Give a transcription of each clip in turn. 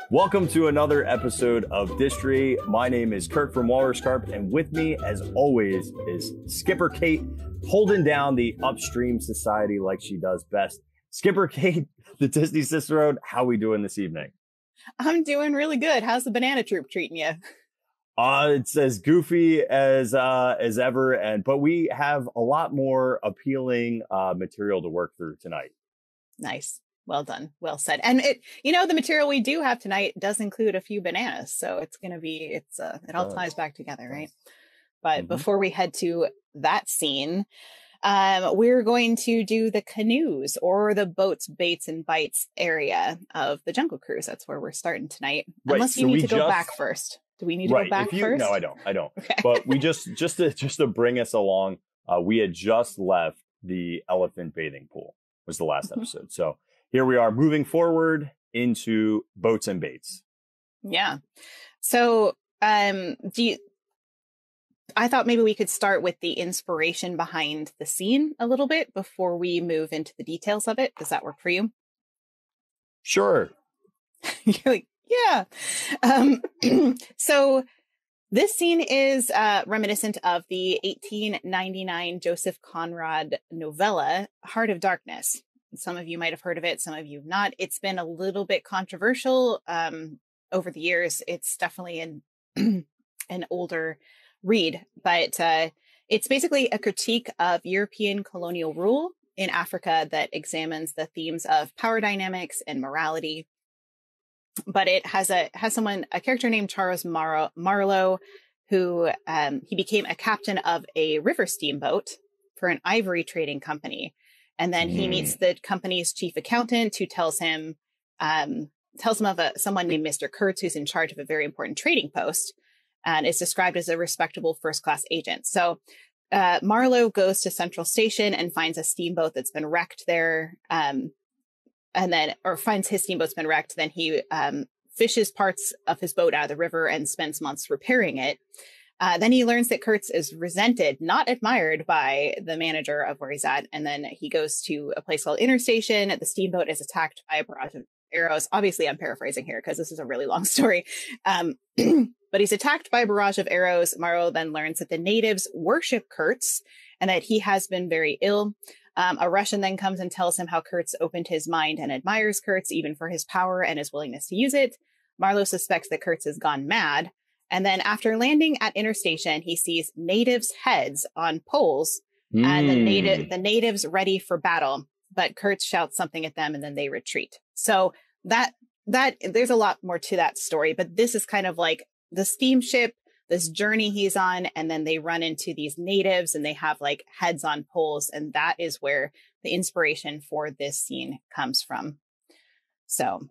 Welcome to another episode of Distory. My name is Kirk from Walrus Carp, and with me, as always, is Skipper Kate, holding down the upstream society like she does best. Skipper Kate, the Disney Cicerone, how we doing this evening? I'm doing really good. How's the banana troop treating you? It's as goofy as ever, but we have a lot more appealing material to work through tonight. Nice. Well done. Well said. And the material we do have tonight does include a few bananas. So it's going to be, it all ties back together, right? But before we head to that scene, we're going to do the canoes, or the boats, baits, and bites area of the Jungle Cruise. That's where we're starting tonight. Right. Unless you need to go back first. Do we need to go back first? No, I don't. Okay. But we just to bring us along, we had just left the elephant bathing pool, was the last episode. So here we are moving forward into boats and baits. Yeah. So I thought maybe we could start with the inspiration behind the scene a little bit before we move into the details of it. Does that work for you? Sure. You're like, yeah. So this scene is reminiscent of the 1899 Joseph Conrad novella, Heart of Darkness. Some of you might have heard of it. Some of you have not. It's been a little bit controversial over the years. It's definitely an older read, but it's basically a critique of European colonial rule in Africa that examines the themes of power dynamics and morality. But it has a character named Charles Marlowe, who he became a captain of a river steamboat for an ivory trading company. And then he meets the company's chief accountant, who tells him of someone named Mr. Kurtz, who's in charge of a very important trading post, and is described as a respectable first-class agent. So Marlowe goes to Central Station and finds a steamboat that's been wrecked there, finds his steamboat's been wrecked. Then he fishes parts of his boat out of the river and spends months repairing it. Then he learns that Kurtz is resented, not admired by the manager of where he's at. And then he goes to a place called Interstation. The steamboat is attacked by a barrage of arrows. Obviously, I'm paraphrasing here because this is a really long story. But he's attacked by a barrage of arrows. Marlowe then learns that the natives worship Kurtz and that he has been very ill. A Russian then comes and tells him how Kurtz opened his mind and admires Kurtz even for his power and his willingness to use it. Marlowe suspects that Kurtz has gone mad. And then after landing at Interstation, he sees natives' heads on poles and the natives ready for battle. But Kurtz shouts something at them and then they retreat. So that there's a lot more to that story. But this is kind of like the steamship, this journey he's on, and then they run into these natives and they have like heads on poles. And that is where the inspiration for this scene comes from. So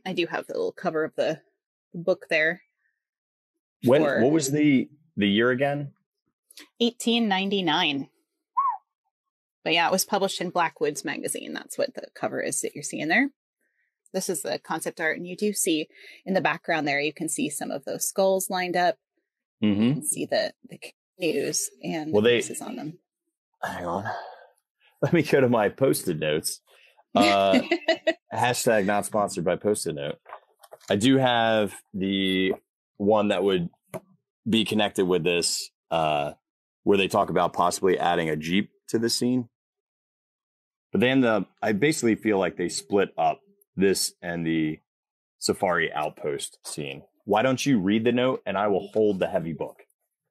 I do have the little cover of the book there. What was the year again? 1899. But yeah, it was published in Blackwoods magazine. That's what the cover is that you're seeing there. This is the concept art. And you do see in the background there, you can see some of those skulls lined up. You can see the canoes and the faces on them. Hang on. Let me go to my Post-it notes. Hashtag not sponsored by Post-it note. I do have the one that would be connected with this, where they talk about possibly adding a Jeep to the scene. But then I basically feel like they split up this and the Safari Outpost scene. Why don't you read the note and I will hold the heavy book?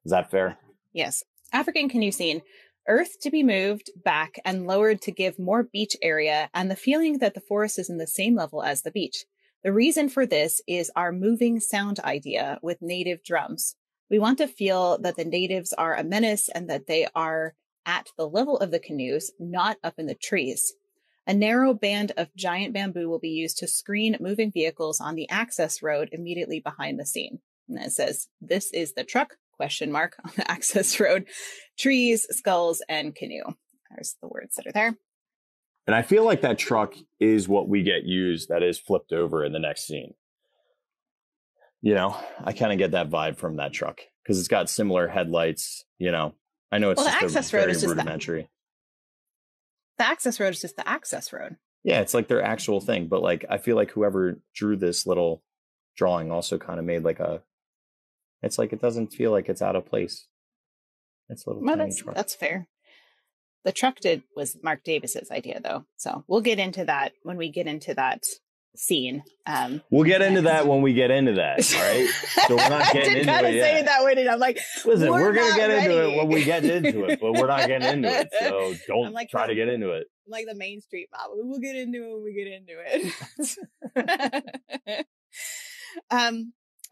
Is that fair? Yes. African canoe scene. Earth to be moved back and lowered to give more beach area and the feeling that the forest is in the same level as the beach. The reason for this is our moving sound idea with native drums. We want to feel that the natives are a menace and that they are at the level of the canoes, not up in the trees. A narrow band of giant bamboo will be used to screen moving vehicles on the access road immediately behind the scene. And it says, this is the truck, ? On the access road, trees, skulls, and canoe. There's the words that are there. And I feel like that truck is what we get used, that is flipped over in the next scene. You know, I kind of get that vibe from that truck because it's got similar headlights. You know, I know it's just very rudimentary. The access road is just the access road. Yeah, it's like their actual thing. But like, I feel like whoever drew this little drawing also kind of made like it's like it doesn't feel like it's out of place. It's a little Well, tiny truck. that's fair. The truck was Mark Davis's idea, though. So we'll get into that when we get into that scene. We'll get into that when we get into that. All right. So we're not getting into it yet. Say it that way, and I'm like, listen, we're gonna get into it when we get into it, but we're not getting into it. So don't try to get into it. I'm like the Main Street mob. We'll get into it when we get into it.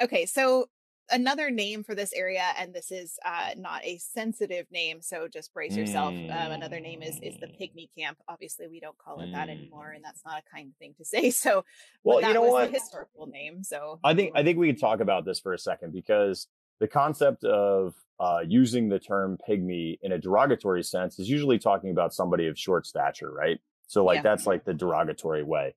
Okay, so another name for this area, and this is not a sensitive name, so just brace yourself. Another name is the Pygmy Camp. Obviously, we don't call it that anymore, and that's not a kind thing to say. So, well, you know what? The historical name. So I think we could talk about this for a second, because the concept of using the term pygmy in a derogatory sense is usually talking about somebody of short stature, right? So like that's like the derogatory way.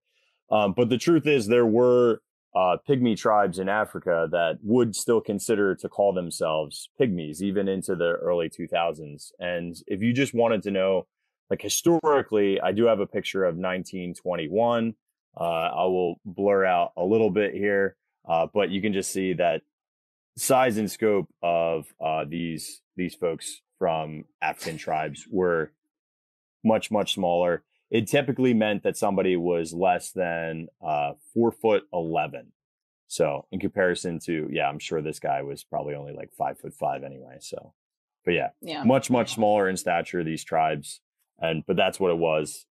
But the truth is there were pygmy tribes in Africa that would still consider to call themselves pygmies, even into the early 2000s. And if you just wanted to know, like historically, I do have a picture of 1921. I will blur out a little bit here, but you can just see that size and scope of these folks from African tribes were much, much smaller. It typically meant that somebody was less than 4'11". So in comparison to, I'm sure this guy was probably only like 5'5" anyway. So, but much, much smaller in stature, these tribes. But that's what it was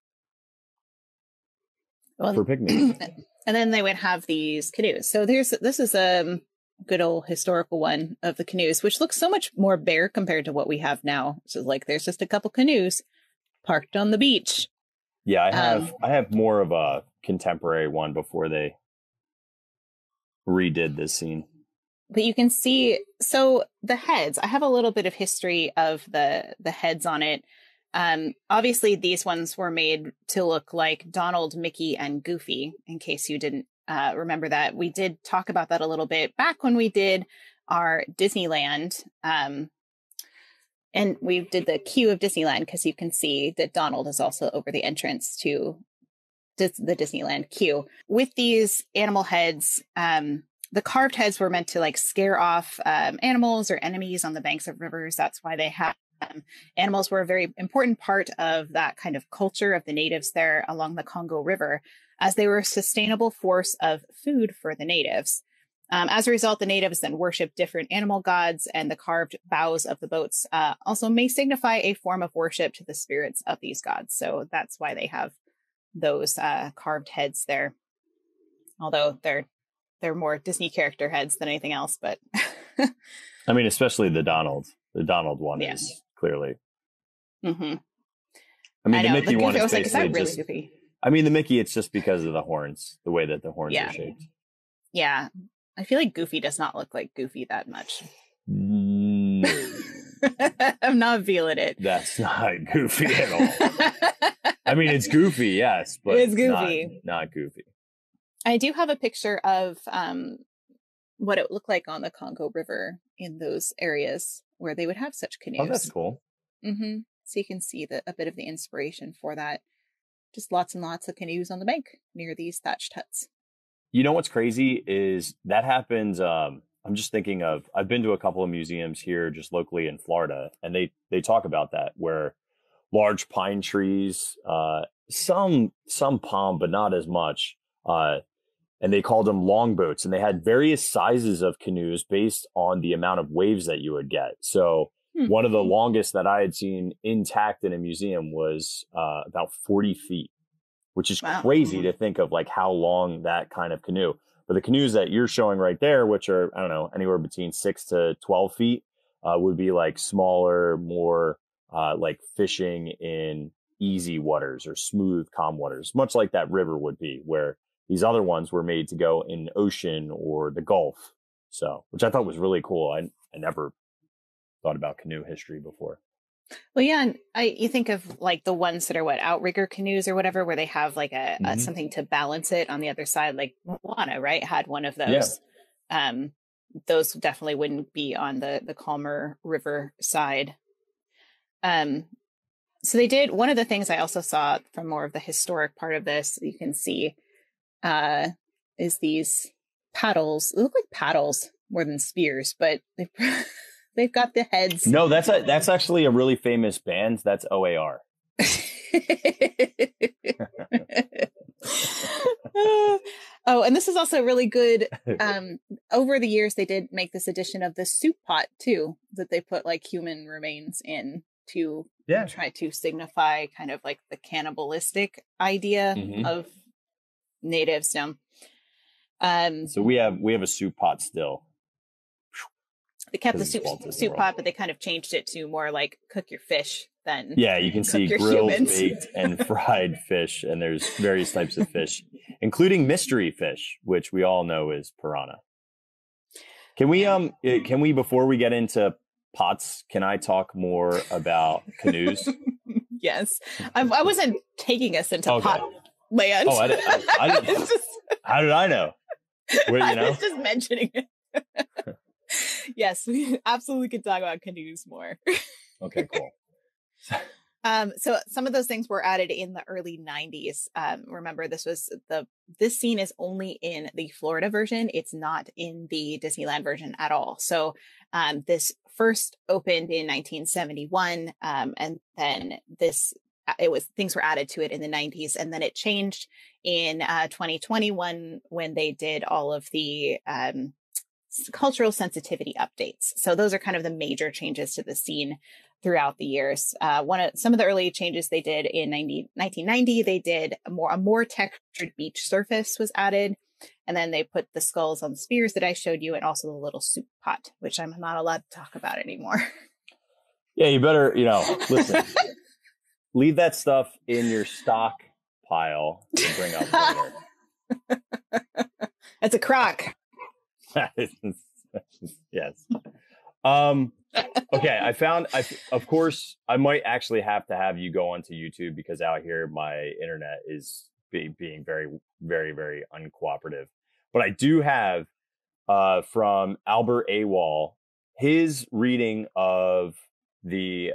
for pygmies. And then they would have these canoes. So this is a good old historical one of the canoes, which looks so much more bare compared to what we have now. So like there's just a couple canoes parked on the beach. Yeah, I have more of a contemporary one before they redid this scene. But you can see, so the heads, I have a little bit of history of the heads on it. Obviously, these ones were made to look like Donald, Mickey, and Goofy, in case you didn't remember that. We did talk about that a little bit back when we did our Disneyland. And we did the queue of Disneyland, because you can see that Donald is also over the entrance to the Disneyland queue. With these animal heads, the carved heads were meant to like scare off animals or enemies on the banks of rivers. That's why they have them. Animals were a very important part of that kind of culture of the natives there along the Congo River, as they were a sustainable force of food for the natives. As a result, the natives then worship different animal gods, and the carved bows of the boats also may signify a form of worship to the spirits of these gods. So that's why they have those carved heads there. Although they're more Disney character heads than anything else, but I mean, especially the Donald one is clearly. Mm-hmm. I mean, the Mickey one is basically really goofy. I mean, the Mickey, it's just because of the horns, the way that the horns are shaped. Yeah. I feel like Goofy does not look like Goofy that much. No. I'm not feeling it. That's not Goofy at all. I mean, it's Goofy, yes, but it's Goofy. Not Goofy. I do have a picture of what it looked like on the Congo River in those areas where they would have such canoes. Oh, that's cool. Mm-hmm. So you can see a bit of the inspiration for that. Just lots and lots of canoes on the bank near these thatched huts. You know what's crazy is that happens. I'm just thinking of, I've been to a couple of museums here just locally in Florida, and they talk about that, where large pine trees, some palm, but not as much. And they called them longboats, and they had various sizes of canoes based on the amount of waves that you would get. So one of the longest that I had seen intact in a museum was about 40 feet. Which is crazy to think of, like how long that kind of canoe. But the canoes that you're showing right there, which are, I don't know, anywhere between 6 to 12 feet, would be like smaller, more like fishing in easy waters or smooth, calm waters, much like that river would be, where these other ones were made to go in ocean or the Gulf. So, which I thought was really cool. I never thought about canoe history before. Well, yeah, and you think of like the ones that are outrigger canoes or whatever, where they have like a something to balance it on the other side. Like Moana, right, had one of those. Yeah. Those definitely wouldn't be on the calmer river side. So they did. One of the things I also saw from more of the historic part of this, you can see, is these paddles. They look like paddles more than spears, but they've got the heads. No, that's actually a really famous band. That's OAR. Oh, and this is also really good. Over the years, they did make this edition of the soup pot too, that they put like human remains in to try to signify kind of like the cannibalistic idea of natives. So we have a soup pot still. They kept the soup pot, but they kind of changed it to more like cook your fish than you can see grilled, baked, and fried fish, and there's various types of fish, including mystery fish, which we all know is piranha. Can we before we get into pots, can I talk more about canoes? Yes, I wasn't taking us into pot land. Oh, I didn't. How did I know? Well, I was just mentioning it. Yes, we absolutely could talk about canoes more. Okay, cool. So some of those things were added in the early 90s. Remember, this scene is only in the Florida version. It's not in the Disneyland version at all. So this first opened in 1971, and then things were added to it in the 90s, and then it changed in 2021 when they did all of the cultural sensitivity updates. So those are kind of the major changes to the scene throughout the years. Some of the early changes they did in 1990, they did a more textured beach surface was added. And then they put the skulls on the spears that I showed you, and also the little soup pot, which I'm not allowed to talk about anymore. Yeah, you better, listen, leave that stuff in your stock pile and bring up later. That's a crock. Yes. Okay, of course, I might actually have to have you go onto YouTube, because out here my internet is being very, very, very uncooperative. But I do have from Albert Awol his reading of the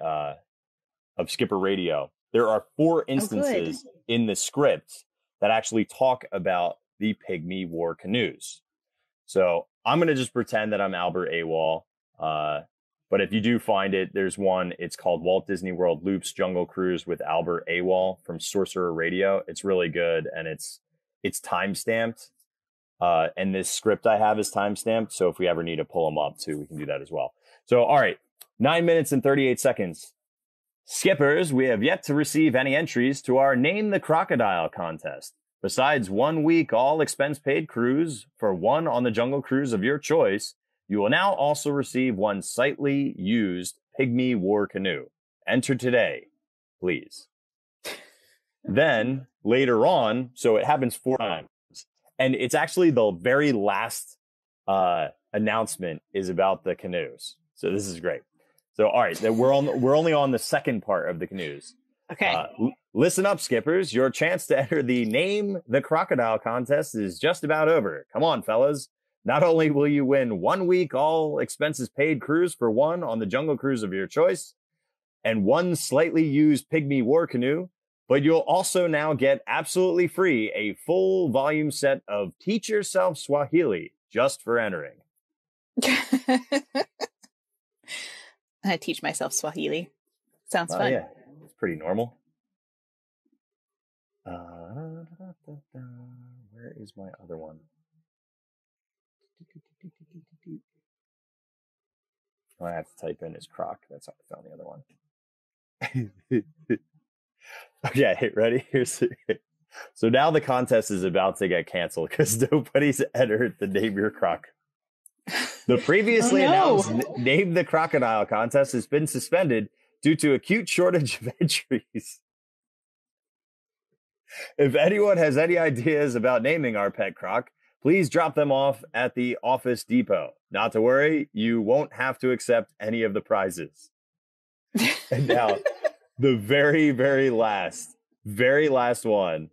of Skipper Radio. There are 4 instances in the script that actually talk about the Pygmy War canoes. So I'm going to just pretend that I'm Albert Awol. But if you do find it, there's one. It's called Walt Disney World Loops Jungle Cruise with Albert Awol from Sorcerer Radio. It's really good, and it's time-stamped. And this script I have is time-stamped. So if we ever need to pull them up too, we can do that as well. So, all right, 9 minutes and 38 seconds. Skippers, we have yet to receive any entries to our Name the Crocodile contest. Besides 1 week all expense paid cruise for one on the Jungle Cruise of your choice, you will now also receive one slightly used Pygmy War canoe. Enter today, please. Then later on, so it happens 4 times, and it's actually the very last announcement is about the canoes. So this is great. So all right, we're only on the second part of the canoes. Okay. Listen up, skippers. Your chance to enter the Name the Crocodile contest is just about over. Come on, fellas. Not only will you win 1 week all expenses paid cruise for one on the Jungle Cruise of your choice and one slightly used Pygmy War canoe, but you'll also now get absolutely free a full volume set of Teach Yourself Swahili just for entering. I teach myself Swahili. Sounds fun. Yeah, it's pretty normal. Where is my other one? Oh, I have to type in his croc. That's how I found the other one. Okay, ready? So now the contest is about to get canceled because nobody's entered the Name Your Croc. The previously announced Name the Crocodile contest has been suspended due to acute shortage of entries. If anyone has any ideas about naming our pet croc, please drop them off at the Office Depot. Not to worry, you won't have to accept any of the prizes. And now, the very, very last one.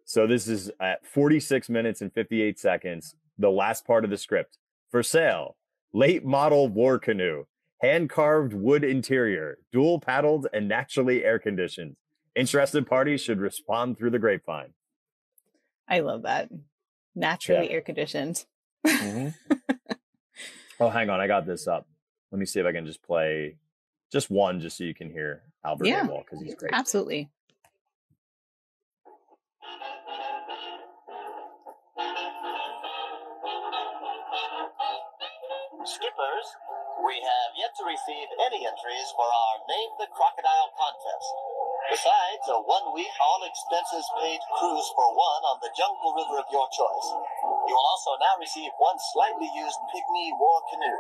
So this is at 46 minutes and 58 seconds. The last part of the script. For sale, late model war canoe, hand-carved wood interior, dual paddled and naturally air-conditioned. Interested parties should respond through the grapevine. I love that. Naturally air conditioned. Mm-hmm. Oh, hang on. I got this up. Let me see if I can just play just one, just so you can hear Albert Awol, because he's great. Absolutely. Skippers, we have yet to receive any entries for our Name the Crocodile contest. Besides a 1-week all-expenses-paid cruise for one on the Jungle River of your choice. You will also now receive one slightly used pygmy war canoe.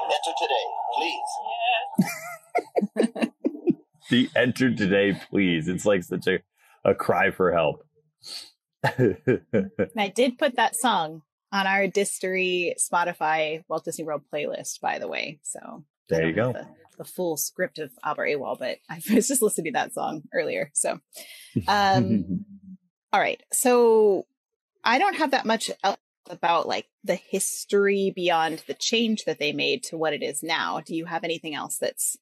Enter today, please. The enter today, please. It's like such a cry for help. I did put that song on our Distory Spotify Walt Disney World playlist, by the way. So there you go. The full script of Albert Awol, but I was just listening to that song earlier. So, all right. So I don't have that much else about like the history beyond the change that they made to what it is now. Do you have anything else that's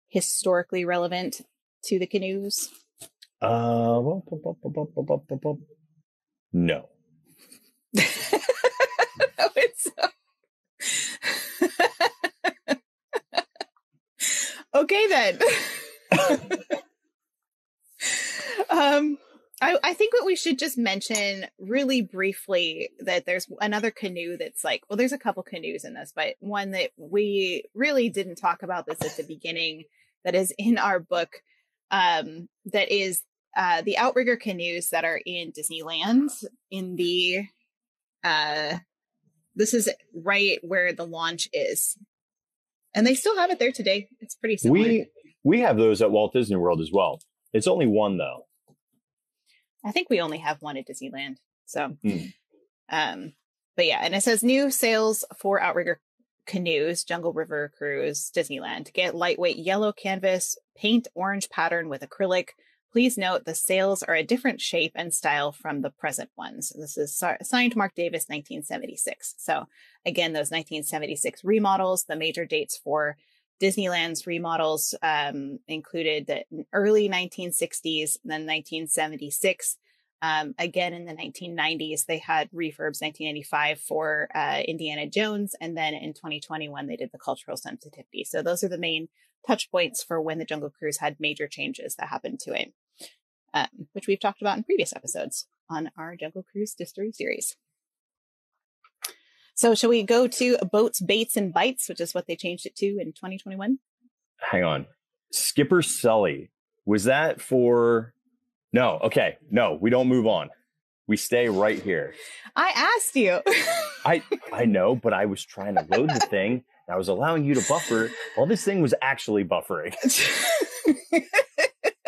historically relevant to the canoes? No. Okay then. I think what we should just mention really briefly that there's another canoe that's like, well, there's a couple canoes in this, but one that we really didn't talk about this at the beginning that is in our book, that is the outrigger canoes that are in Disneyland in the this is right where the launch is. And they still have it there today. It's pretty similar. We have those at Walt Disney World as well. It's only one though. I think we only have one at Disneyland. So, but yeah, and it says new sales for outrigger canoes, Jungle River Cruise, Disneyland. Get lightweight yellow canvas, paint orange pattern with acrylic. Please note the sails are a different shape and style from the present ones. This is signed Mark Davis, 1976. So again, those 1976 remodels, the major dates for Disneyland's remodels included the early 1960s, then 1976. Again, in the 1990s, they had refurbs, 1995 for Indiana Jones. And then in 2021, they did the cultural sensitivity. So those are the main touch points for when the Jungle Cruise had major changes that happened to it, which we've talked about in previous episodes on our Jungle Cruise Distory series. So shall we go to Boats, Baits, and Bites, which is what they changed it to in 2021? Hang on. Skipper Sully. Was that for... No. Okay. No, we don't move on. We stay right here. I asked you. I know, but I was trying to load the thing. And I was allowing you to buffer while this thing was actually buffering.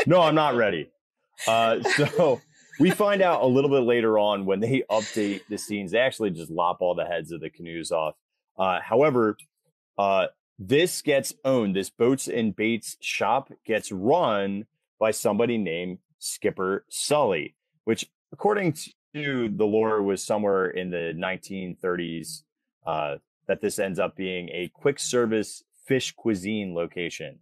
No, I'm not ready. So... We find out a little bit later on when they update the scenes, they actually just lop all the heads of the canoes off. However, this gets owned. This Boats and Baits shop gets run by somebody named Skipper Sully, which, according to the lore, was somewhere in the 1930s that this ends up being a quick service fish cuisine location.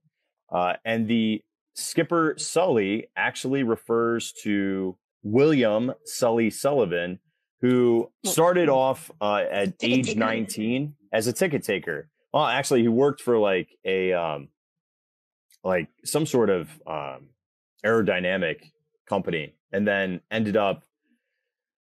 And the Skipper Sully actually refers to William Sully Sullivan, who started off at age 19 as a ticket taker. Well, actually, he worked for like a some sort of aerodynamic company, and then ended up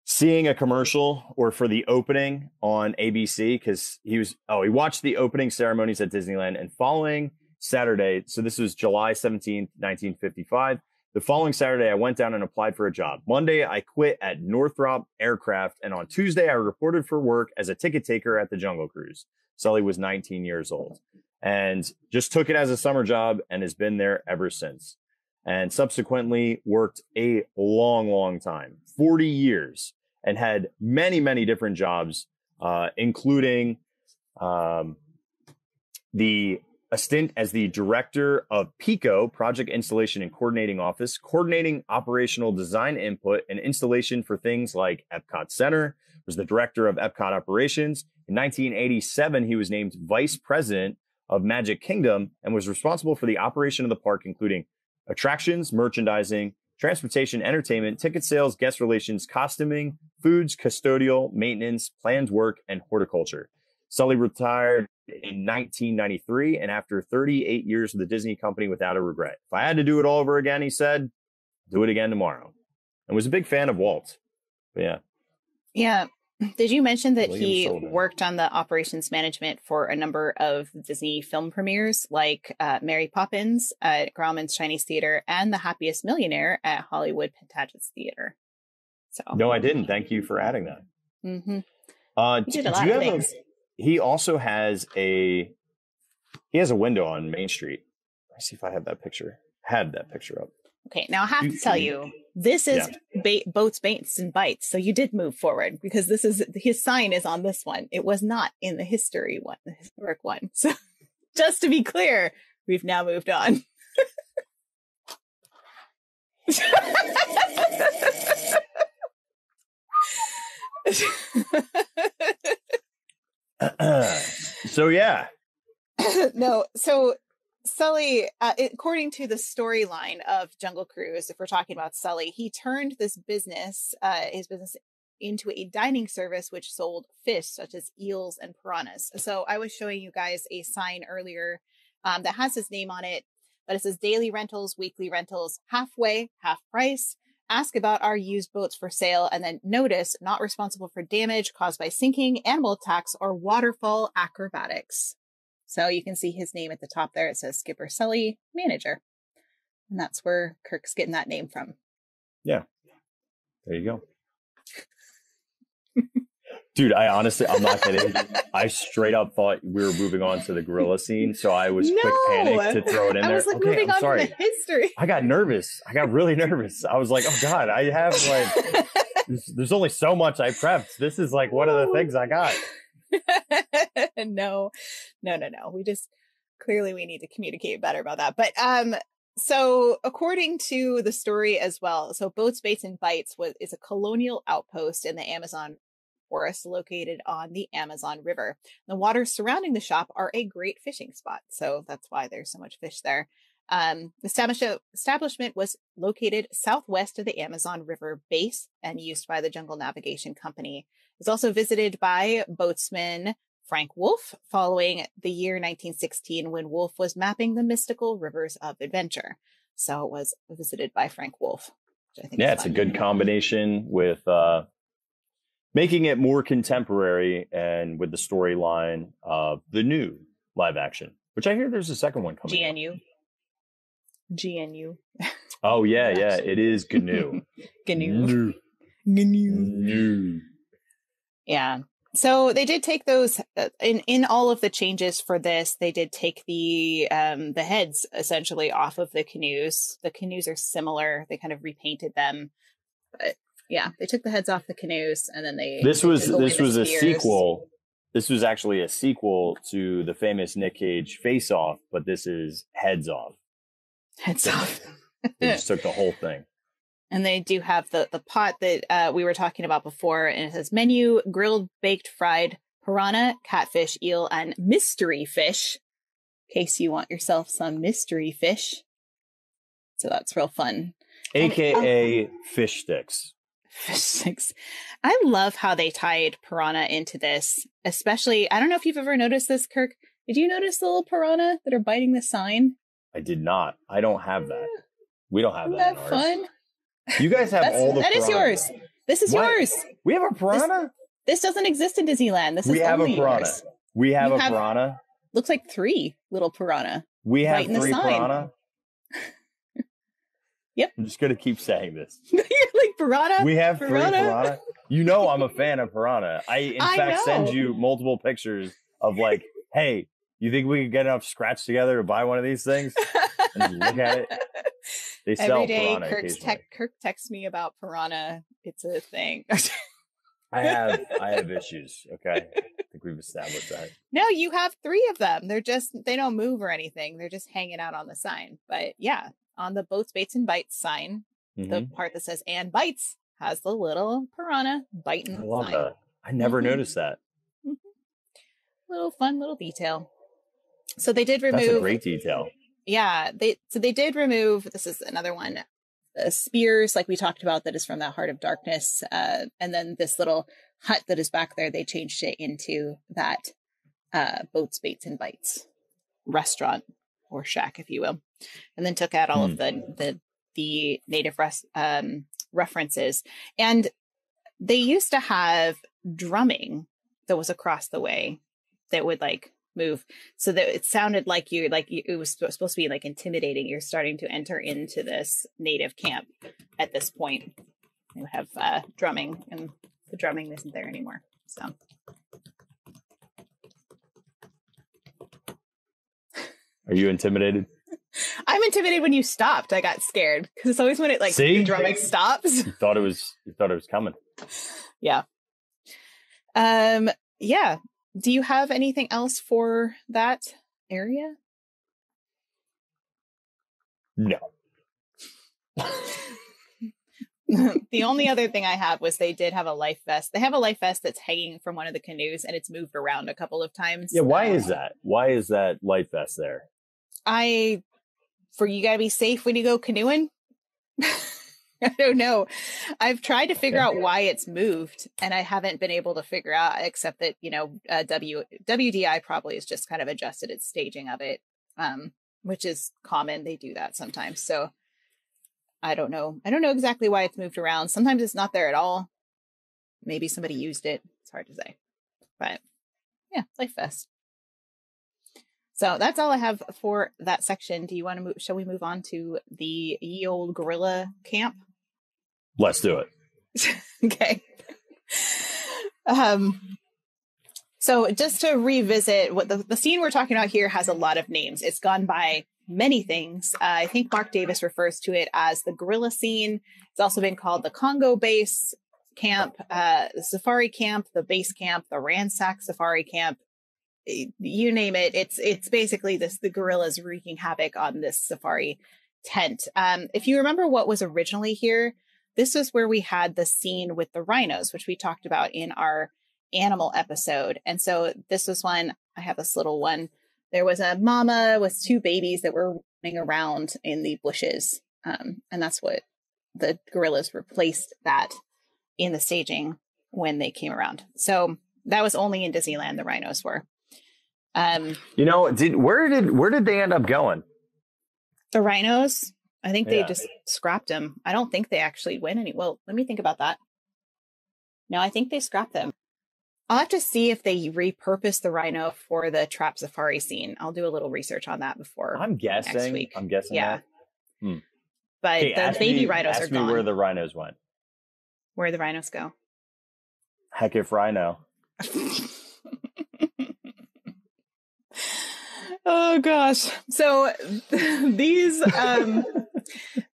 seeing a commercial or for the opening on ABC because he watched the opening ceremonies at Disneyland, and following Saturday, so this was July 17th, 1955. The following Saturday, I went down and applied for a job. Monday, I quit at Northrop Aircraft. And on Tuesday, I reported for work as a ticket taker at the Jungle Cruise. Sully was 19 years old and just took it as a summer job and has been there ever since. And subsequently worked a long, long time, 40 years, and had many, many different jobs, including a stint as the director of PICO, Project Installation and Coordinating Office, coordinating operational design input and installation for things like Epcot Center, was the director of Epcot Operations. In 1987, he was named vice president of Magic Kingdom and was responsible for the operation of the park, including attractions, merchandising, transportation, entertainment, ticket sales, guest relations, costuming, foods, custodial, maintenance, planned work, and horticulture. Sully retired in 1993, and after 38 years with the Disney company without a regret. If I had to do it all over again, he said, do it again tomorrow. And was a big fan of Walt. But yeah. Yeah. Did you mention that he worked on the operations management for a number of Disney film premieres, like Mary Poppins at Grauman's Chinese Theater and The Happiest Millionaire at Hollywood Plantagenet's Theater? So no, I didn't. Thank you for adding that. Mm-hmm. He did a lot of things. He also has a window on Main Street. Let me see if I have that picture. Had that picture up. Okay, now I have to tell you, this is Boats, Baits, and Bites. So you did move forward because his sign is on this one. It was not in the historic one. So just to be clear, we've now moved on. So yeah. No, so Sully, according to the storyline of Jungle Cruise, if we're talking about Sully, he turned his business into a dining service which sold fish such as eels and piranhas. So I was showing you guys a sign earlier that has his name on it, but it says daily rentals, weekly rentals, halfway, half price. Ask about our used boats for sale, and then notice not responsible for damage caused by sinking, animal attacks, or waterfall acrobatics. So you can see his name at the top there. It says Skipper Sully, manager. And that's where Kirk's getting that name from. Yeah. There you go. Dude, I'm not kidding. I straight up thought we were moving on to the gorilla scene. So I was quick panic to throw it in there. I was like, moving on to the history. I got nervous. I got really nervous. I was like, oh God, I have like, there's only so much I prepped. This is like one of the things I got. No. We just clearly we need to communicate better about that. But so according to the story as well, so Boats, Baits, and Bites is a colonial outpost in the Amazon forest located on the Amazon River. The waters surrounding the shop are a great fishing spot, so that's why there's so much fish there. The establishment was located southwest of the Amazon River base and used by the Jungle Navigation Company. It was also visited by boatsman Frank Wolfe following the year 1916 when Wolfe was mapping the mystical rivers of adventure. So it was visited by Frank Wolfe, which I think is it's a good combination with making it more contemporary and with the storyline of the new live action, which I hear there's a second one coming. GNU. Oh yeah, it is Canoe. Canoe. Yeah. So they did take those in all of the changes for this. They did take the heads essentially off of the canoes. The canoes are similar. They kind of repainted them, but yeah, they took the heads off the canoes and then This was a sequel. This was actually a sequel to the famous Nick Cage Face Off, but this is Heads Off. Heads Off. They just took the whole thing. And they do have the pot that we were talking about before, and it says menu: grilled, baked, fried, piranha, catfish, eel, and mystery fish. In case you want yourself some mystery fish. So that's real fun. AKA fish sticks. Fish sticks. I love how they tied piranha into this, especially, I don't know if you've ever noticed this, Kirk. Did you notice the little piranha that are biting the sign? I did not. I don't have that. We don't have Isn't that. that fun? You guys have all the. That is yours. This is yours. We have a piranha. This doesn't exist in Disneyland. We have a piranha. We have a piranha. Looks like 3 little piranha. We have 3 piranha. Yep. I'm just gonna keep saying this. You're like piranha. We have 3 piranha. You know I'm a fan of piranha. I in fact send you multiple pictures of like, hey, you think we could get enough scratch together to buy one of these things? And look at it. They sell every day. piranha. Kirk texts me about piranha. It's a thing. I have issues. Okay, I think we've established that. No, you have 3 of them. They don't move or anything. They're just hanging out on the sign. But yeah, on the Boats, Baits, and Bites sign, the part that says "and bites" has the little piranha biting. I love that. I never noticed that. Little fun little detail. So they did remove. That's a great detail. Yeah, they did remove. This is another one. spears, like we talked about, that is from that Heart of Darkness. And then this little hut that is back there, they changed it into that Boats, Baits, and Bites restaurant, or shack, if you will. And then took out all of the native references. And they used to have drumming that was across the way that would like move, so that it sounded like it was supposed to be like intimidating. You're starting to enter into this native camp at this point. You have drumming, and the drumming isn't there anymore. So are you intimidated? I'm intimidated when you stopped. I got scared because it's always when it the drumming stops. You thought it was coming. Yeah. Yeah. Do you have anything else for that area? No. The only other thing I have was they did have a life vest. They have a life vest that's hanging from one of the canoes, and it's moved around a couple of times. Yeah, why is that? Why is that life vest there? You gotta be safe when you go canoeing. I don't know. I've tried to figure out why it's moved, and I haven't been able to figure out, except that, WDI probably has just kind of adjusted its staging of it, which is common. They do that sometimes. So I don't know. I don't know exactly why it's moved around. Sometimes it's not there at all. Maybe somebody used it. It's hard to say. But yeah, Life Vest. So that's all I have for that section. Do you want to move? Shall we move on to the ye old gorilla camp? Let's do it. Okay. So just to revisit, what the scene we're talking about here has a lot of names. It's gone by many things. I think Mark Davis refers to it as the gorilla scene. It's also been called the Congo base camp, the safari camp, the base camp, the ransacked safari camp. You name it. It's basically the gorillas wreaking havoc on this safari tent. If you remember what was originally here, this was where we had the scene with the rhinos, which we talked about in our animal episode. And so this was one. I have this little one. There was a mama with two babies that were running around in the bushes. And that's what the gorillas replaced that in the staging when they came around. So that was only in Disneyland, the rhinos were. Where did they end up going? The rhinos, I think they just scrapped them. I don't think they actually went any. Well, let me think about that. No, I think they scrapped them. I'll have to see if they repurposed the rhino for the trap safari scene. I'll do a little research on that before. I'm guessing. Next week. I'm guessing. Yeah. That. But hey, the baby rhinos are gone. Ask me where the rhinos went. Where the rhinos go? Heck if rhino. Oh gosh. So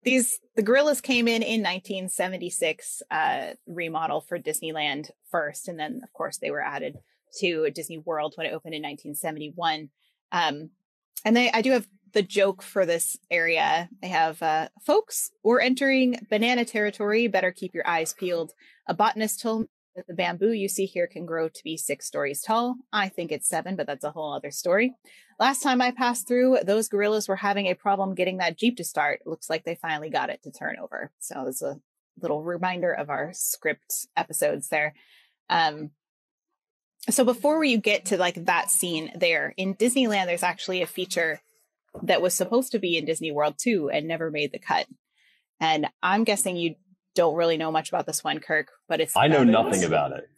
the gorillas came in 1976 remodel for Disneyland first, and then of course they were added to Disney World when it opened in 1971. And I do have the joke for this area. They have folks, we're entering banana territory, better keep your eyes peeled. A botanist told me that the bamboo you see here can grow to be 6 stories tall. I think it's 7, but that's a whole other story. Last time I passed through, those gorillas were having a problem getting that Jeep to start. Looks like they finally got it to turn over. So it's a little reminder of our script episodes there. So before you get to that scene there, in Disneyland, there's actually a feature that was supposed to be in Disney World too and never made the cut. And I'm guessing you don't really know much about this one, Kirk, but I know nothing about it.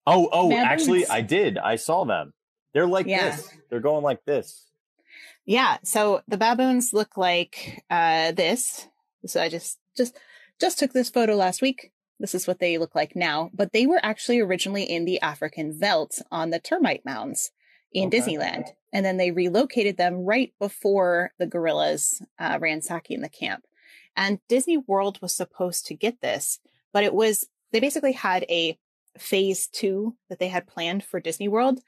Oh, baboons. Actually I did. I saw them. They're like this. They're going like this. Yeah. So the baboons look like this. So I just took this photo last week. This is what they look like now, but they were actually originally in the African veldt on the termite mounds in Disneyland. And then they relocated them right before the gorillas ransacking the camp. And Disney World was supposed to get this, but they basically had a phase 2 that they had planned for Disney World.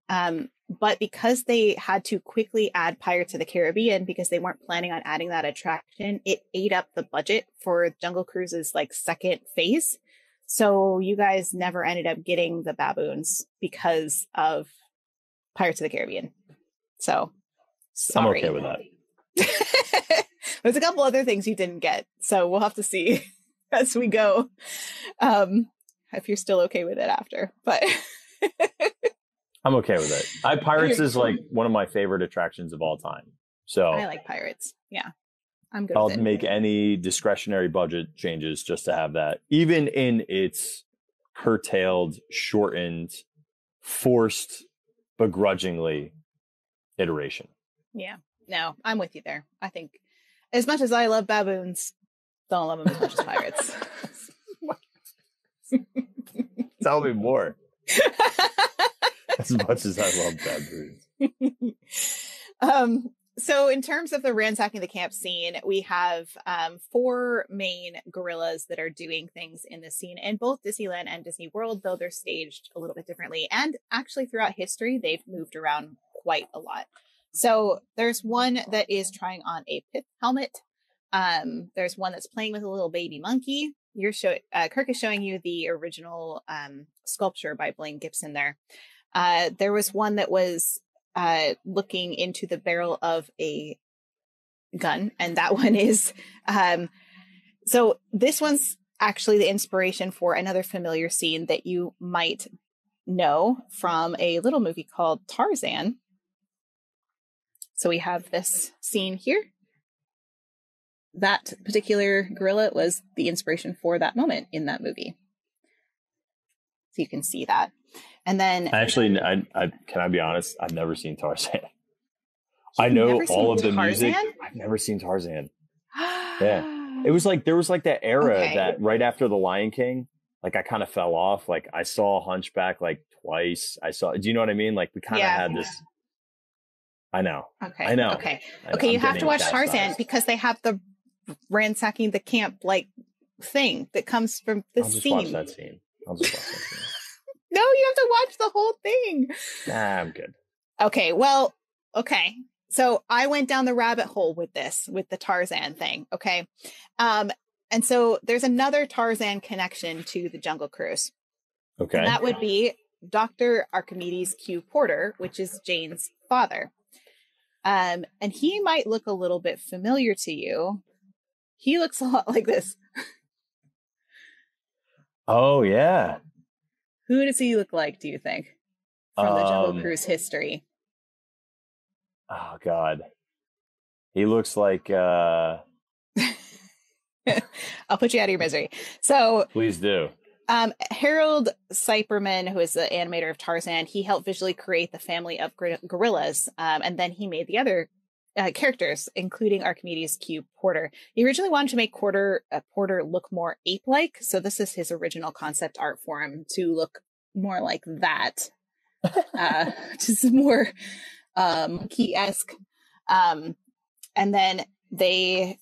But because they had to quickly add Pirates of the Caribbean, because they weren't planning on adding that attraction, it ate up the budget for Jungle Cruise's second phase. So you guys never ended up getting the baboons because of Pirates of the Caribbean. So sorry. I'm okay with that. There's a couple other things you didn't get, so we'll have to see as we go. If you're still okay with it after, but I'm okay with it. Pirates is like one of my favorite attractions of all time. So I like pirates. Yeah, I'm good I'll with it. make any discretionary budget changes just to have that, even in its curtailed, shortened, forced, begrudgingly iteration. Yeah, no, I'm with you there. I think as much as I love baboons, don't love them as much as pirates. Tell me more. As much as I love baboons. So in terms of the ransacking the camp scene, we have 4 main gorillas that are doing things in this scene in both Disneyland and Disney World, though they're staged a little bit differently. And actually throughout history, they've moved around quite a lot. So there's one that is trying on a pith helmet. There's one that's playing with a little baby monkey. Kirk is showing you the original sculpture by Blaine Gibson there. There was one that was looking into the barrel of a gun, and that one is so this one's actually the inspiration for another familiar scene that you might know from a little movie called Tarzan. So we have this scene here. That particular gorilla was the inspiration for that moment in that movie. So you can see that. And then actually, I can I be honest? I've never seen Tarzan. I know all of the music. I've never seen Tarzan. Yeah, it was like there was like that era that right after The Lion King, like I kind of fell off. Like I saw Hunchback like twice. Do you know what I mean? Like we kind of had this. I know. Okay. I know. Okay. You have to watch Tarzan because they have the ransacking the camp like thing that comes from the scene. Watch that scene. I'll just watch that scene. No, you have to watch the whole thing. Nah, I'm good. Okay, well, okay. So I went down the rabbit hole with the Tarzan thing, okay? And so there's another Tarzan connection to the Jungle Cruise. Okay. And that would be Dr. Archimedes Q. Porter, which is Jane's father. And he might look a little bit familiar to you. He looks a lot like this. Oh, yeah. Who does he look like, do you think, from the Jungle Cruise history? Oh, God. He looks like... I'll put you out of your misery. So... Please do. Harold Seiperman, who is the animator of Tarzan, he helped visually create the family of gorillas, and then he made the other characters, including Archimedes Q. Porter. He originally wanted to make Porter look more ape-like, so this is his original concept art for him to look more like that, just more monkey-esque. And then they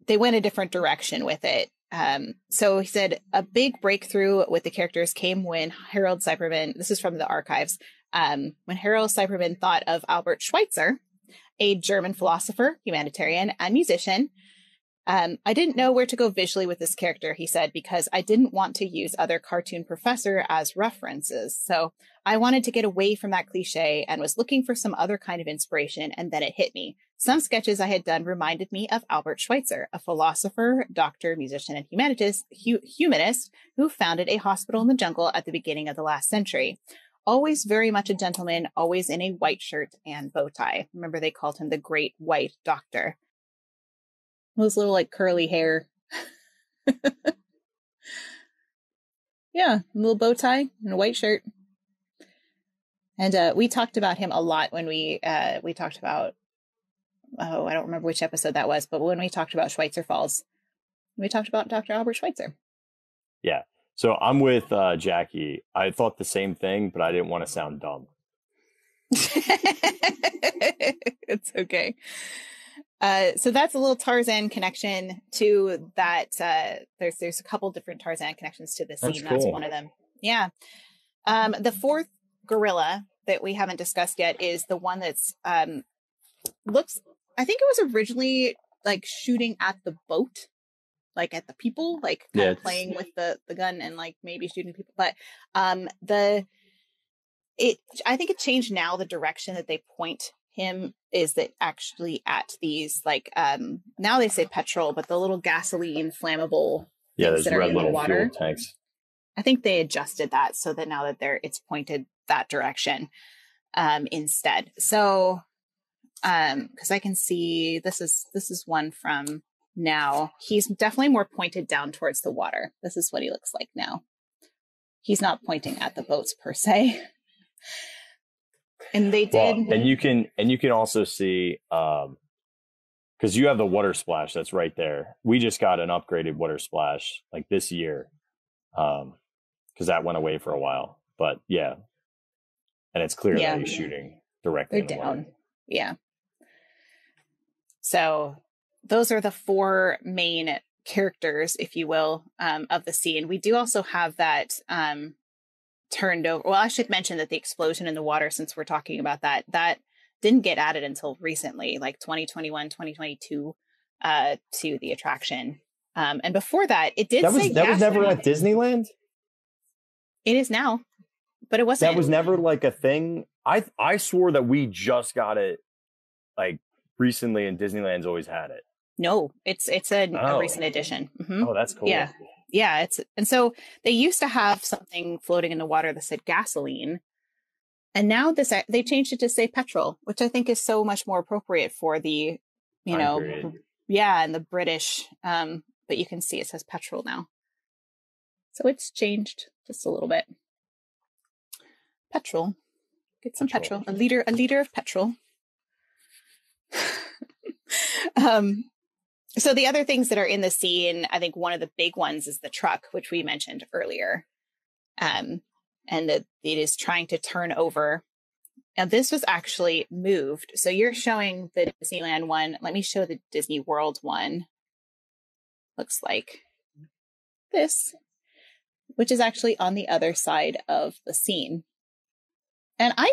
went a different direction with it. So he said a big breakthrough with the characters came when Harold Seiperman, this is from the archives, when Harold Seiperman thought of Albert Schweitzer, a German philosopher, humanitarian, and musician. I didn't know where to go visually with this character, he said, because I didn't want to use other cartoon professor as references. So I wanted to get away from that cliche and was looking for some other kind of inspiration, and then it hit me. Some sketches I had done reminded me of Albert Schweitzer, a philosopher, doctor, musician, and humanist who founded a hospital in the jungle at the beginning of the last century. Always very much a gentleman, always in a white shirt and bow tie. Remember, they called him the Great White Doctor. Those little, like, curly hair. Yeah, a little bow tie and a white shirt. And we talked about him a lot when we talked about, I don't remember which episode that was, but when we talked about Schweitzer Falls, we talked about Dr. Albert Schweitzer. Yeah. So I'm with Jackie. I thought the same thing, but I didn't want to sound dumb. It's okay. So that's a little Tarzan connection to that. There's a couple different Tarzan connections to this scene. That's cool. That's one of them. Yeah. The fourth gorilla that we haven't discussed yet is the one that's looks, I think it was originally like shooting at the boat, like at the people, like kind of playing with the gun and like maybe shooting people. But I think it changed now the direction that they point him is that actually at these like now they say petrol, but the little gasoline flammable things those that are red in the little water. fuel tanks. I think they adjusted that so that now that it's pointed that direction instead. So because I can see this is one from now. He's definitely more pointed down towards the water. This is what he looks like now. He's not pointing at the boats per se. And they did. Well, and you can also see because you have the water splash that's right there. We just got an upgraded water splash like this year because that went away for a while. But yeah, and it's clear that he's shooting directly in the water. Yeah. So those are the four main characters, if you will, of the scene. We do also have that turned over. Well, I should mention that the explosion in the water, since we're talking about that didn't get added until recently, like 2021, 2022, to the attraction. And before that, it did that was never at Disneyland? It is now, but it wasn't. That was never like a thing. I swore that we just got it like recently, and Disneyland's always had it. No, it's a recent addition. Mm-hmm. Oh, that's cool. Yeah, and so they used to have something floating in the water that said gasoline, and now they changed it to say petrol, which I think is so much more appropriate for the, and the British. But you can see it says petrol now, so it's changed just a little bit. Petrol, get some petrol. A liter of petrol. So the other things that are in the scene, I think one of the big ones is the truck, which we mentioned earlier. And that it is trying to turn over. Now this was actually moved. So you're showing the Disneyland one. Let me show the Disney World one. Looks like this, which is actually on the other side of the scene. And I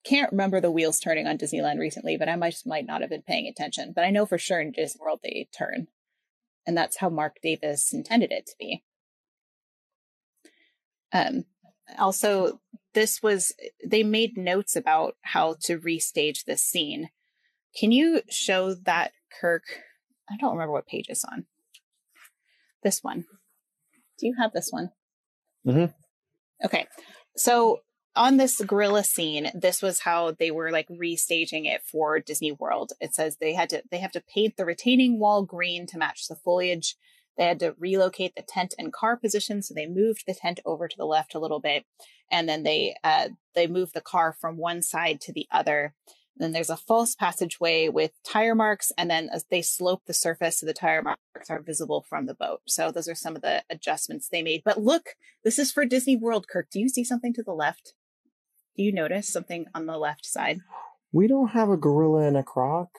can't remember the wheels turning on Disneyland recently, but I might not have been paying attention. But I know for sure in Disney World they turn. And that's how Mark Davis intended it to be. Also, they made notes about how to restage this scene. Can you show that, Kirk? I don't remember what page it's on. This one. Do you have this one? Mm-hmm. Okay. So on this gorilla scene, this was how they were like restaging it for Disney World. It says they have to paint the retaining wall green to match the foliage. They had to relocate the tent and car position, so they moved the tent over to the left a little bit, and then they moved the car from one side to the other. Then there's a false passageway with tire marks, and then they slope the surface so the tire marks are visible from the boat. So those are some of the adjustments they made. But look, this is for Disney World, Kirk. Do you see something to the left? Do you notice something on the left side? We don't have a gorilla in a croc.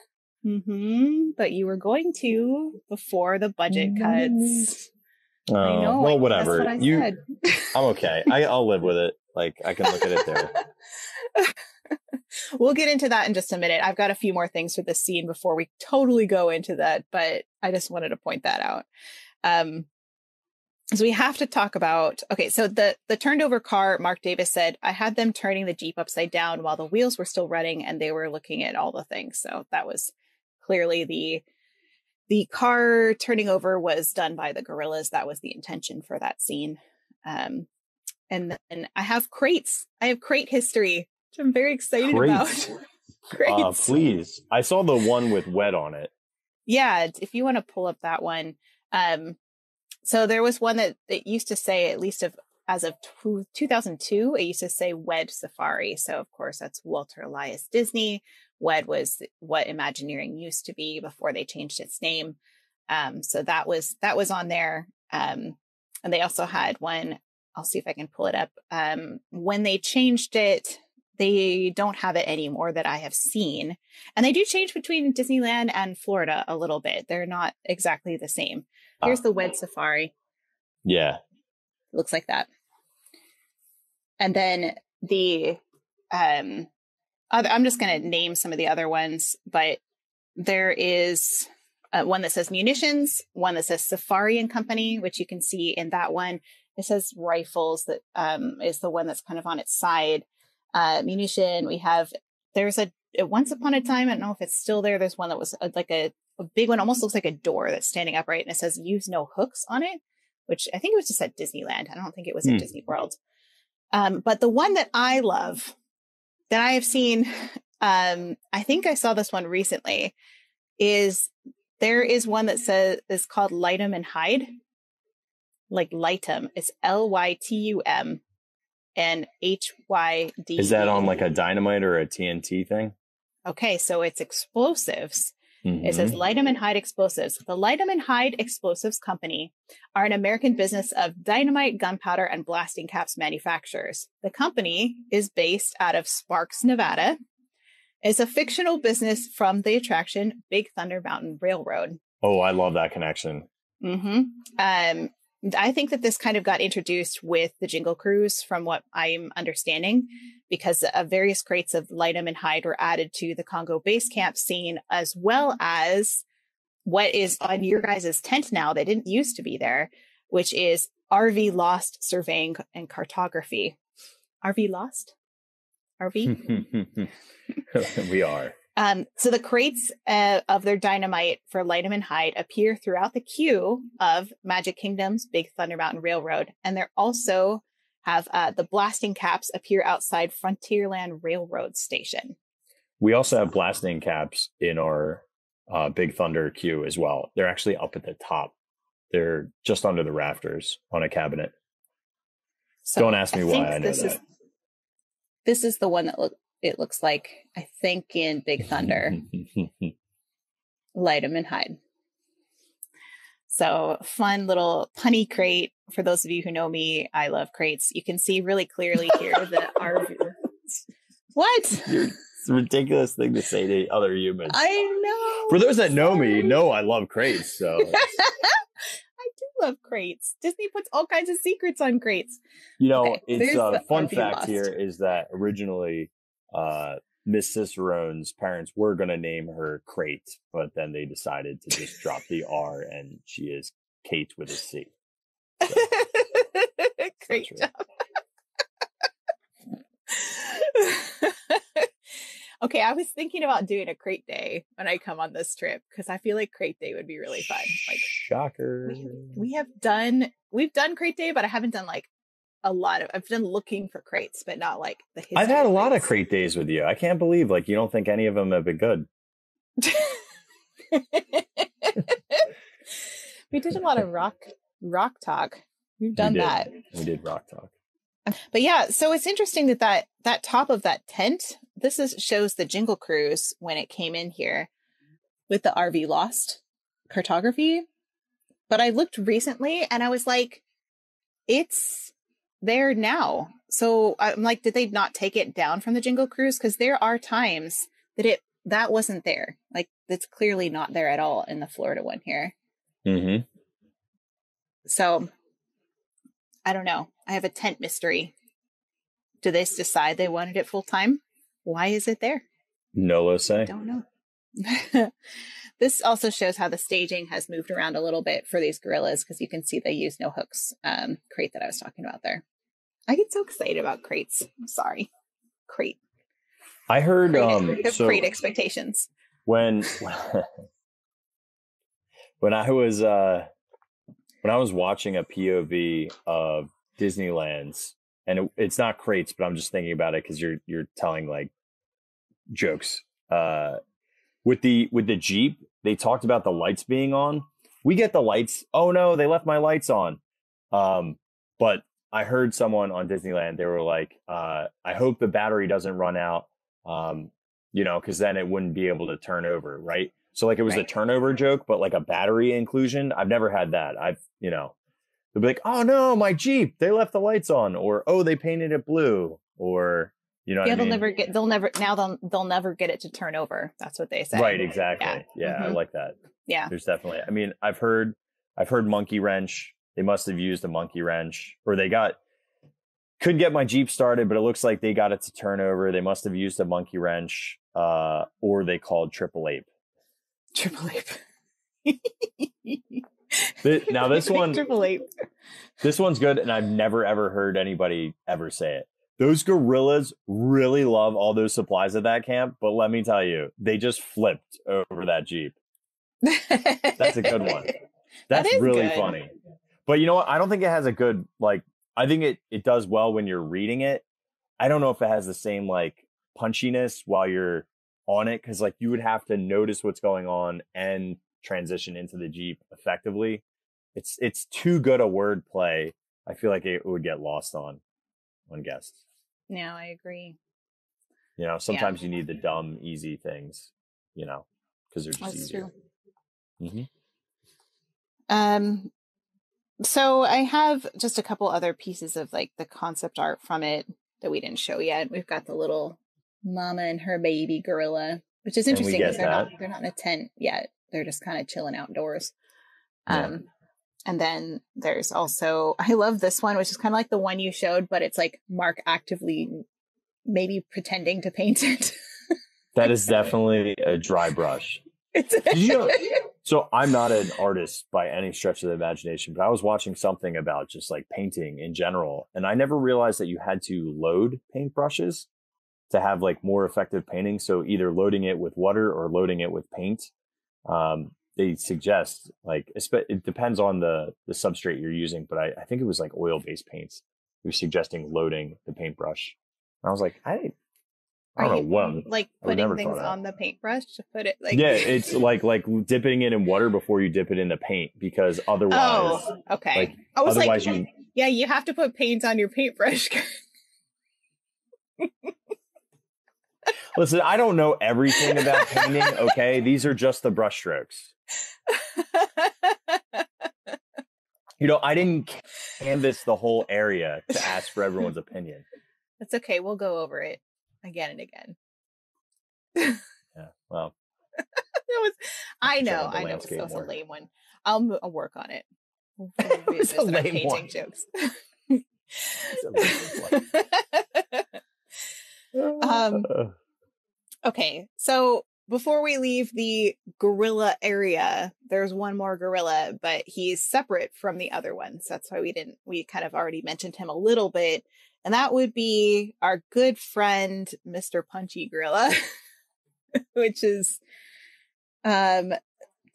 Mm-hmm. But you were going to before the budget cuts. Oh, I know. well, whatever. That's what I said. I'm okay. I'll live with it. Like I can look at it there. We'll get into that in just a minute. I've got a few more things for this scene before we totally go into that, but I just wanted to point that out. So we have to talk about, okay, so the turned over car, Mark Davis said, I had them turning the Jeep upside down while the wheels were still running and they were looking at all the things. So that was clearly the car turning over was done by the gorillas. That was the intention for that scene. And then I have crates. I have crate history, which I'm very excited about. Crates. Please. I saw the one with wet on it. Yeah, if you want to pull up that one. So there was one that used to say, at least as of 2002, it used to say Wed Safari. So, of course, that's Walter Elias Disney. Wed was what Imagineering used to be before they changed its name. So that was on there. And they also had one, I'll see if I can pull it up. When they changed it, they don't have it anymore that I have seen. And they do change between Disneyland and Florida a little bit. They're not exactly the same. Here's the Wed Safari. Yeah. Looks like that. And then the I'm just going to name some of the other ones, but there is one that says munitions, one that says Safari and Company, which you can see in that one. It says rifles, that is the one that's kind of on its side. Munition, there's a once upon a time, I don't know if it's still there. There's one that was like a big one, almost looks like a door that's standing upright, and it says "use no hooks" on it, which I think it was just at Disneyland. I don't think it was at Disney World. But the one that I love, that I have seen, I think I saw this one recently, there is one that is called Lightum and Hide. Like Lightum. It's Lytum and HYD. Is that on like a dynamite or a TNT thing? Okay, so it's explosives. Mm-hmm. It says Lightum and Hide Explosives. The Lightum and Hide Explosives Company are an American business of dynamite, gunpowder, and blasting caps manufacturers. The company is based out of Sparks, Nevada. It's a fictional business from the attraction Big Thunder Mountain Railroad. Oh, I love that connection. Mm-hmm. I think that this kind of got introduced with the Jingle Cruise, from what I'm understanding, because various crates of Lightum and Hide were added to the Congo base camp scene, as well as what is on your guys' tent now that didn't used to be there, which is RV Lost Surveying and Cartography. RV Lost? RV? We are. So the crates of their dynamite for Lightum and Hide appear throughout the queue of Magic Kingdom's Big Thunder Mountain Railroad. And they're also have the blasting caps appear outside Frontierland Railroad Station. We also have blasting caps in our Big Thunder queue as well. They're actually up at the top. They're just under the rafters on a cabinet. So don't ask me why I know that. This is the one that it looks like, I think, in Big Thunder. Lightum and Hide. So fun little punny crate. For those of you who know me, I love crates. You can see really clearly here the RV. What? It's a ridiculous thing to say to other humans. I know. For those that know me, know I love crates. So I do love crates. Disney puts all kinds of secrets on crates. You know, Okay, it's a fun RV fact Lost. here is that originally Miss Cicerone's parents were going to name her Crate, but then they decided to just drop the R, and she is Kate with a C. So, Great job. Okay, I was thinking about doing a crate day when I come on this trip, because I feel like crate day would be really fun. Like, shocker. we've done crate day, but I haven't done like a lot of. I've done looking for crates, but not like the history. I've had a lot of crate days with you. I can't believe like you don't think any of them have been good. We did a lot of rock talk. We've done that. We did rock talk. But yeah, so it's interesting that top of that tent, shows the Jingle Cruise when it came in here with the RV Lost cartography. But I looked recently and I was like, it's there now. So I'm like, did they not take it down from the Jingle Cruise? Because there are times that wasn't there. Like, it's clearly not there at all in the Florida one here. Mm-hmm. So I don't know. I have a tent mystery. Do they decide they wanted it full time? Why is it there? Nolo say. I don't know. This also shows how the staging has moved around a little bit for these gorillas, because you can see they use no hooks crate that I was talking about there. I get so excited about crates. I'm sorry. Crate. I heard crate expectations. When I was watching a POV of Disneyland's, and it's not crates, but I'm just thinking about it because you're telling like jokes. With the Jeep, they talked about the lights being on. We get the lights. Oh no, they left my lights on. But I heard someone on Disneyland, they were like, I hope the battery doesn't run out. Because then it wouldn't be able to turn over, right? So like it was a turnover joke, but like a battery inclusion. I've never had that. They'll be like, oh no, my Jeep, they left the lights on, or oh, they painted it blue, or what I mean? They'll never get it to turn over. That's what they say. Right, exactly. Yeah, I like that. Yeah. There's definitely, I've heard monkey wrench. They must have used a monkey wrench, or couldn't get my Jeep started, but it looks like they got it to turn over. They must have used a monkey wrench, or they called Triple Ape. Triple Ape. Now this one, Triple Ape. This one's good, and I've never ever heard anybody ever say it. Those gorillas really love all those supplies at that camp, but let me tell you, they just flipped over that Jeep. That's a good one. That's really good. funny. But you know what? I don't think it has a good, like, I think it does well when you're reading it. I don't know if it has the same, like, punchiness while you're on it, because, like, you would have to notice what's going on and transition into the Jeep effectively. It's too good a word play. I feel like it would get lost on guests. No, I agree. You know, sometimes you need the dumb, easy things, you know, because they're just That's easier. True. So I have just a couple other pieces of like the concept art from it that we didn't show yet. We've got the little mama and her baby gorilla, which is interesting because they're not in a tent yet. They're just kind of chilling outdoors. Yeah. And then there's also, I love this one, which is kind of like the one you showed, but it's like Mark actively maybe pretending to paint it. That is definitely a dry brush. So I'm not an artist by any stretch of the imagination, but I was watching something about just like painting in general. And I never realized that you had to load paintbrushes to have like more effective painting. So either loading it with water or loading it with paint. They suggest like, it depends on the substrate you're using, but I think it was like oil-based paints. They were suggesting loading the paintbrush. And I was like, I don't know what. Like putting things on the paintbrush to put it like. Yeah, it's like dipping it in water before you dip it in the paint, because otherwise. Oh, okay. Like, I was otherwise like, you have to put paint on your paintbrush. Listen, I don't know everything about painting. Okay, these are just the brush strokes. You know, I didn't canvas the whole area to ask for everyone's opinion. That's okay. We'll go over it again and again. Yeah, well, I know that was a lame one. I'll work on it. It's a lame painting one. Jokes. Okay, so before we leave the gorilla area, there's one more gorilla, but he's separate from the other ones. That's why we kind of already mentioned him a little bit. And that would be our good friend, Mr. Punchy Gorilla, which is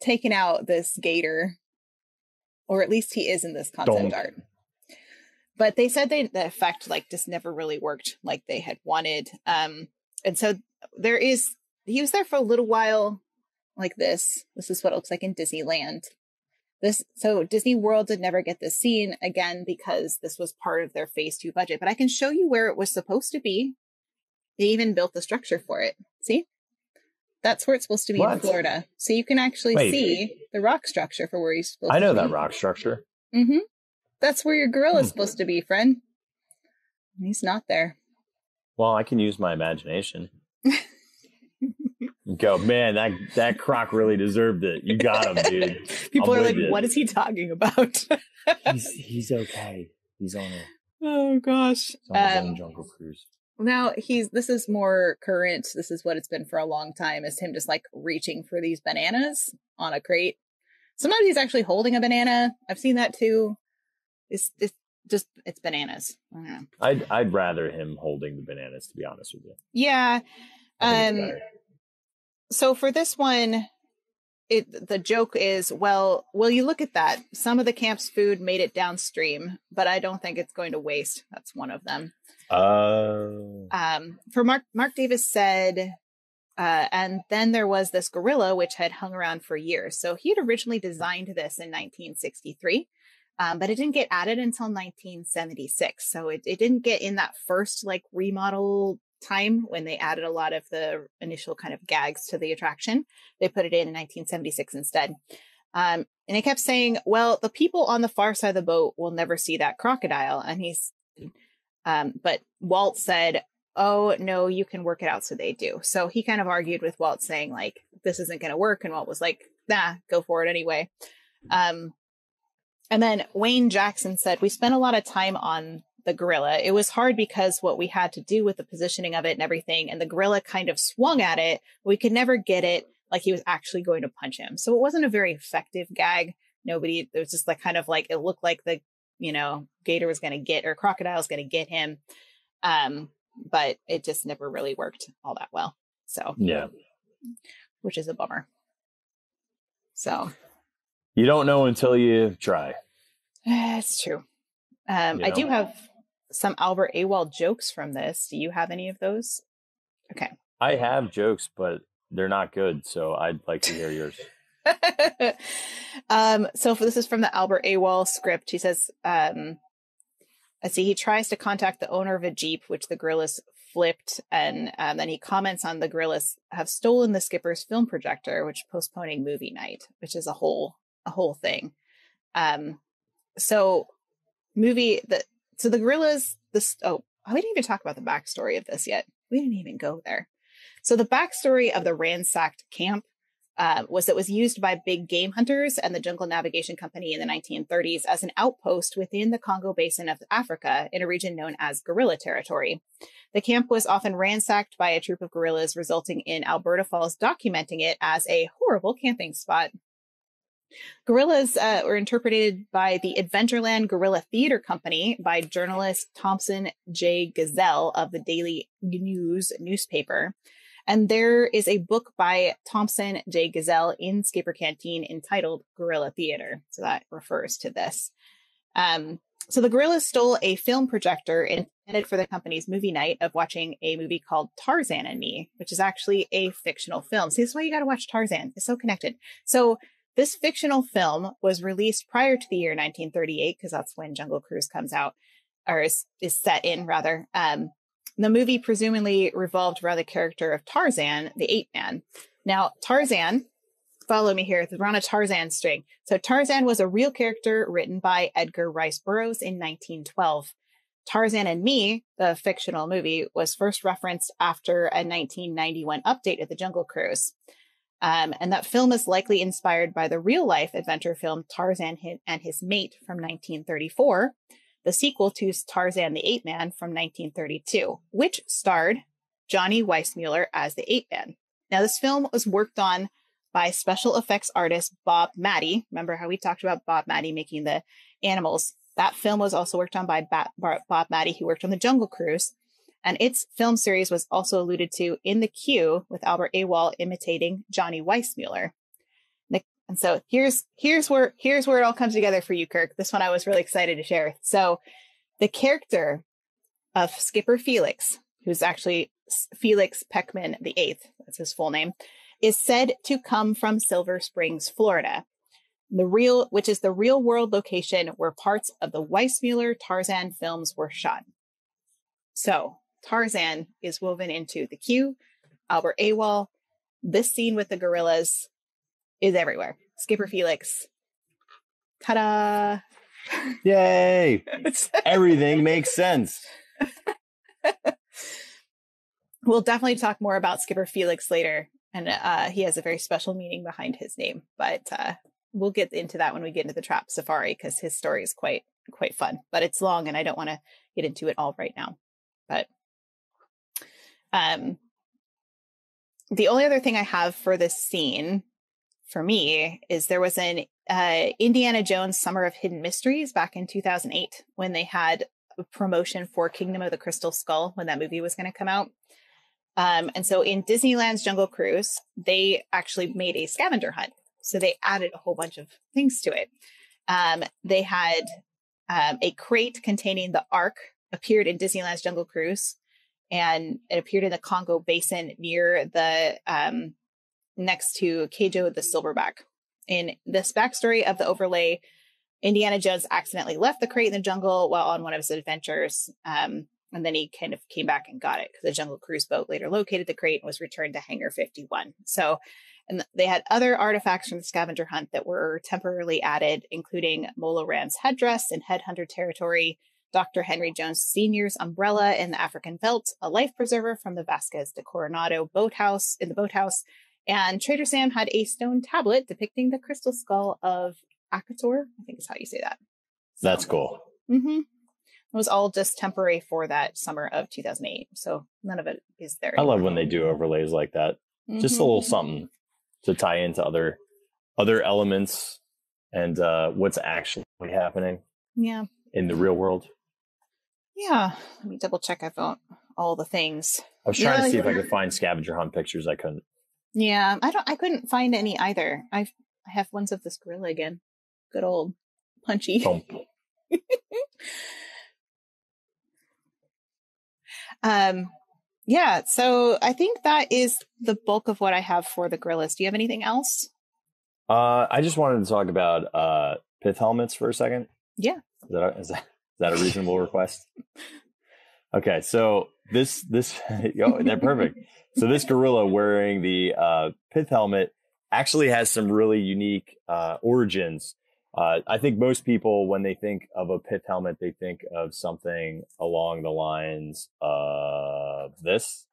taking out this gator, or at least he is in this concept art. But they said the effect like just never really worked like they had wanted. And so he was there for a little while like this. This is what it looks like in Disneyland. So Disney World did never get this scene again because this was part of their phase 2 budget, but I can show you where it was supposed to be. They even built the structure for it. See? That's where it's supposed to be in Florida. So you can actually see the rock structure for where he's supposed to be. I know that rock structure. Mm-hmm. That's where your gorilla is supposed to be, friend. And he's not there. Well, I can use my imagination. Go, man, that croc really deserved it. You got him, dude. People are like, what is he talking about? he's okay. He's on it. Oh gosh. He's on his own jungle cruise. Now this is more current. This is what it's been for a long time, is him just like reaching for these bananas on a crate. Sometimes he's actually holding a banana. I've seen that too. It's bananas. I don't know. I'd rather him holding the bananas, to be honest with you. Yeah. So for this one, the joke is, well, you look at that. Some of the camp's food made it downstream, but I don't think it's going to waste. That's one of them. For Mark Davis said, and then there was this gorilla, which had hung around for years. So he had originally designed this in 1963, but it didn't get added until 1976. So it didn't get in that first like remodel time when they added a lot of the initial kind of gags to the attraction. They put it in 1976 instead. And it kept saying, well, the people on the far side of the boat will never see that crocodile. And but Walt said, oh no, you can work it out. So they do. So he kind of argued with Walt saying like, this isn't going to work. And Walt was like, nah, go for it anyway. And then Wayne Jackson said, we spent a lot of time on the gorilla. It was hard because what we had to do with the positioning of it and everything, and the gorilla kind of swung at it. We could never get it like he was actually going to punch him. So it wasn't a very effective gag. It was just like kind of like, it looked like the, gator was going to get, or crocodile was going to get him. But it just never really worked all that well. So Yeah. Which is a bummer. So you don't know until you try. It's true. I do have some Albert Awol jokes from this. Do you have any of those? Okay. I have jokes, but they're not good. So I'd like to hear yours. So this is from the Albert Awol script. He says, let's see, he tries to contact the owner of a Jeep, which the guerrillas flipped. And then he comments on the guerrillas have stolen the skipper's film projector, which postponing movie night, which is a whole thing. So the guerrillas, we didn't even talk about the backstory of this yet. We didn't even go there. So the backstory of the ransacked camp was used by big game hunters and the Jungle Navigation Company in the 1930s as an outpost within the Congo basin of Africa in a region known as guerrilla territory. The camp was often ransacked by a troop of guerrillas, resulting in Alberta Falls documenting it as a horrible camping spot. Guerrillas were interpreted by the Adventureland Guerrilla Theater Company by journalist Thompson J. Gazelle of the Daily News newspaper. And there is a book by Thompson J. Gazelle in Skipper Canteen entitled Guerrilla Theater. So that refers to this. So the guerrillas stole a film projector intended for the company's movie night of watching a movie called Tarzan and Me, which is actually a fictional film. See, this is why you got to watch Tarzan. It's so connected. So this fictional film was released prior to the year 1938, because that's when Jungle Cruise comes out, or is set in, rather. The movie presumably revolved around the character of Tarzan, the ape man. Now, Tarzan, follow me here, we're on a Tarzan string. So Tarzan was a real character written by Edgar Rice Burroughs in 1912. Tarzan and Me, the fictional movie, was first referenced after a 1991 update of the Jungle Cruise. And that film is likely inspired by the real-life adventure film Tarzan and His Mate from 1934, the sequel to Tarzan the Ape Man from 1932, which starred Johnny Weissmuller as the Ape Man. Now, this film was worked on by special effects artist Bob Matty. Remember how we talked about Bob Matty making the animals? That film was also worked on by Bob Matty, who worked on the Jungle Cruise. And its film series was also alluded to in The Queue, with Albert Awol imitating Johnny Weissmuller. And so here's where it all comes together for you, Kirk. This one I was really excited to share. So the character of Skipper Felix, who's actually Felix Peckman VIII, that's his full name, is said to come from Silver Springs, Florida, which is the real world location where parts of the Weissmuller Tarzan films were shot. So Tarzan is woven into The Queue, Albert Awol. This scene with the gorillas is everywhere. Skipper Felix. Ta-da! Yay! Everything makes sense. We'll definitely talk more about Skipper Felix later. And he has a very special meaning behind his name. But we'll get into that when we get into the Trap Safari, because his story is quite fun. But it's long, and I don't want to get into it all right now. But the only other thing I have for this scene, for me, is there was an Indiana Jones Summer of Hidden Mysteries back in 2008, when they had a promotion for Kingdom of the Crystal Skull, when that movie was going to come out. And so in Disneyland's Jungle Cruise, they actually made a scavenger hunt. So they added a whole bunch of things to it. They had a crate containing the Ark appeared in Disneyland's Jungle Cruise, and it appeared in the Congo Basin near the next to Kejo the Silverback. In this backstory of the overlay, Indiana Jones accidentally left the crate in the jungle while on one of his adventures. And then he kind of came back and got it, because the Jungle Cruise boat later located the crate and was returned to Hangar 51. So, and they had other artifacts from the scavenger hunt that were temporarily added, including Molo Rand's headdress in Headhunter territory, Dr. Henry Jones Sr.'s umbrella in the African Veldt, a life preserver from the Vasquez de Coronado boathouse, and Trader Sam had a stone tablet depicting the crystal skull of Akator, I think is how you say that. So, that's cool. Mm-hmm. It was all just temporary for that summer of 2008. So none of it is there anymore. I love when they do overlays like that. Mm-hmm. Just a little something to tie into other elements and what's actually happening in the real world. Yeah, let me double check. I found all the things. I was trying to see if I could find scavenger hunt pictures. I couldn't. Yeah, I couldn't find any either. I have ones of this gorilla again. Good old Punchy. Thump. Yeah, so I think that is the bulk of what I have for the gorillas. Do you have anything else? I just wanted to talk about pith helmets for a second. Yeah. Is that a reasonable request? Okay, so this they're perfect. So this gorilla wearing the pith helmet actually has some really unique origins. I think most people, when they think of a pith helmet, they think of something along the lines of this.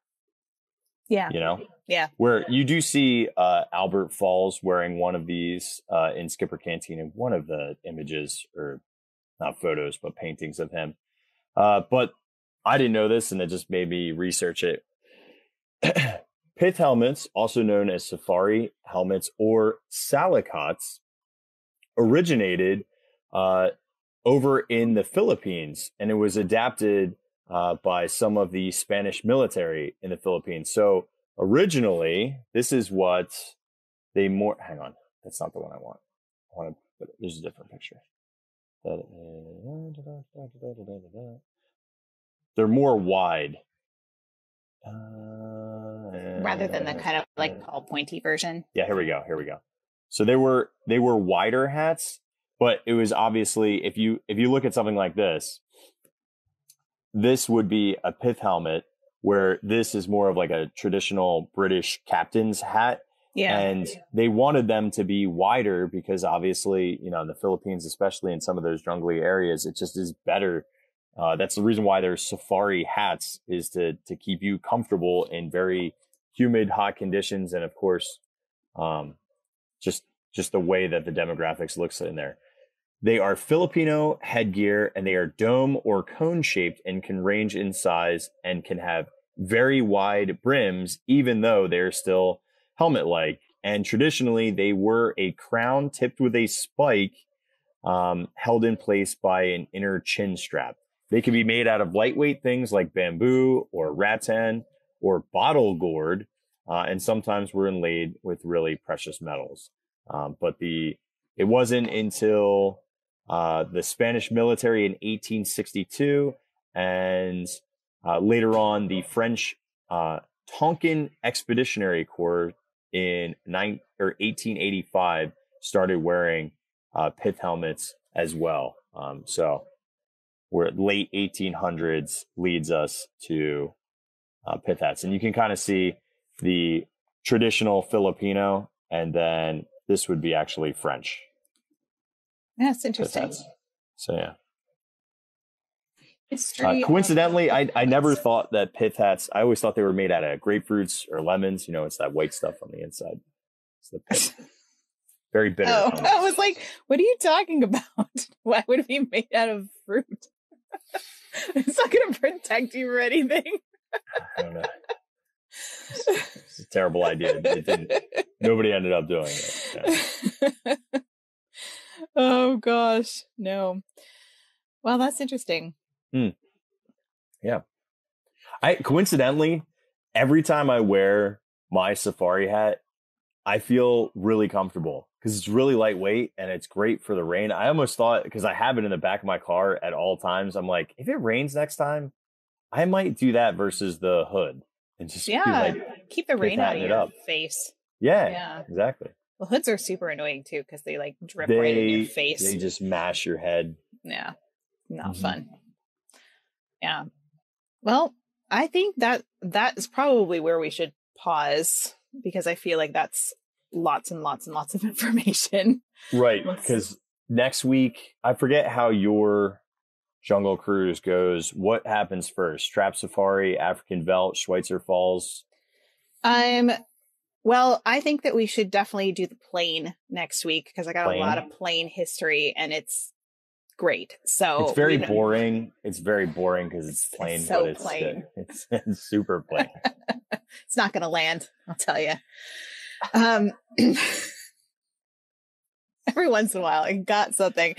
Yeah. You know? Yeah. Where you do see Albert Falls wearing one of these in Skipper Canteen in one of the images, or not photos, but paintings of him. But I didn't know this, and it just made me research it. Pith helmets, also known as safari helmets or salicots, originated over in the Philippines, and it was adapted by some of the Spanish military in the Philippines. So originally, this is what they more. Hang on, that's not the one I want. There's a different picture. They're more wide. Rather than the kind of like tall pointy version. Yeah, here we go. So they were wider hats, but it was obviously, if you look at something like this would be a pith helmet, where this is more of like a traditional British captain's hat. Yeah. And they wanted them to be wider because obviously, in the Philippines, especially in some of those jungly areas, it just is better. That's the reason why there's safari hats, is to keep you comfortable in very humid, hot conditions. And of course, just the way that the demographics looks in there. They are Filipino headgear, and they are dome or cone shaped and can range in size and can have very wide brims, even though they're still helmet-like. And traditionally, they were a crown tipped with a spike, held in place by an inner chin strap. They can be made out of lightweight things like bamboo or rattan or bottle gourd, and sometimes were inlaid with really precious metals. But it wasn't until the Spanish military in 1862 and later on the French Tonkin Expeditionary Corps in 1885 started wearing pith helmets as well. So we're at late 1800s leads us to pith hats. And you can kind of see the traditional Filipino, and then this would be actually French. That's interesting. So yeah. Coincidentally, I never thought that pith hats, I always thought they were made out of grapefruits or lemons. It's that white stuff on the inside. It's the pith. Very bitter. Oh, I was like, what are you talking about? Why would it be made out of fruit? It's not going to protect you or anything. I don't know. It's a terrible idea. It didn't. Nobody ended up doing it. Yeah. Oh gosh, no. Well, that's interesting. Yeah. Coincidentally, every time I wear my safari hat, I feel really comfortable because it's really lightweight and it's great for the rain. I almost thought, because I have it in the back of my car at all times, I'm like, if it rains next time, I might do that versus the hood and just keep the rain out of your face. Yeah, exactly. Well, hoods are super annoying too because they like drip right in your face. They just mash your head. Yeah, not fun. Yeah. Well, I think that is probably where we should pause, because I feel like that's lots and lots and lots of information. Right, because next week, I forget how your jungle cruise goes. What happens first? Trap Safari, African Veldt, Schweitzer Falls? Well, I think that we should definitely do the plane next week, because I got a lot of plane history and it's great. So it's very boring. It's very boring because it's plain. So but plain. It's super plain. It's not going to land, I'll tell you. Every once in a while, I got something.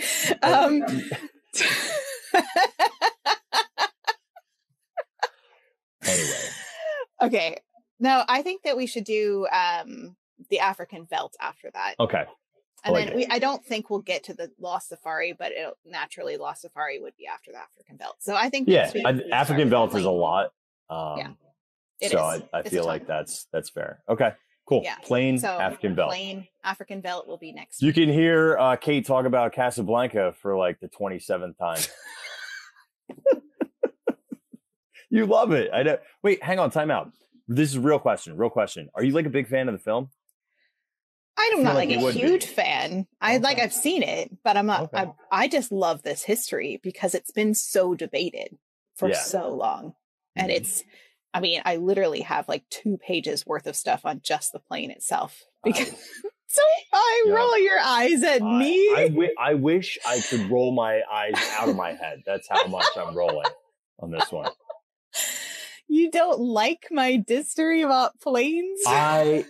Okay. No, I think that we should do the African veldt after that. Okay. And then I don't think we'll get to the Lost Safari, but naturally Lost Safari would be after the African veldt. So I think African veldt is a lot. So I feel like that's fair. Okay, cool. Yeah. Plain African veldt. Plain African veldt will be next. You can hear Kate talk about Casablanca for like the 27th time. You love it. I know. Wait, hang on, time out. This is a real question. Are you like a big fan of the film? I'm not like a huge fan. I've seen it, but I'm not. Okay. I just love this history because it's been so debated for so long, and I literally have like 2 pages worth of stuff on just the plane itself. Because roll your eyes at me. I wish I could roll my eyes out of my head. That's how much I'm rolling on this one. You don't like my Distory about planes? I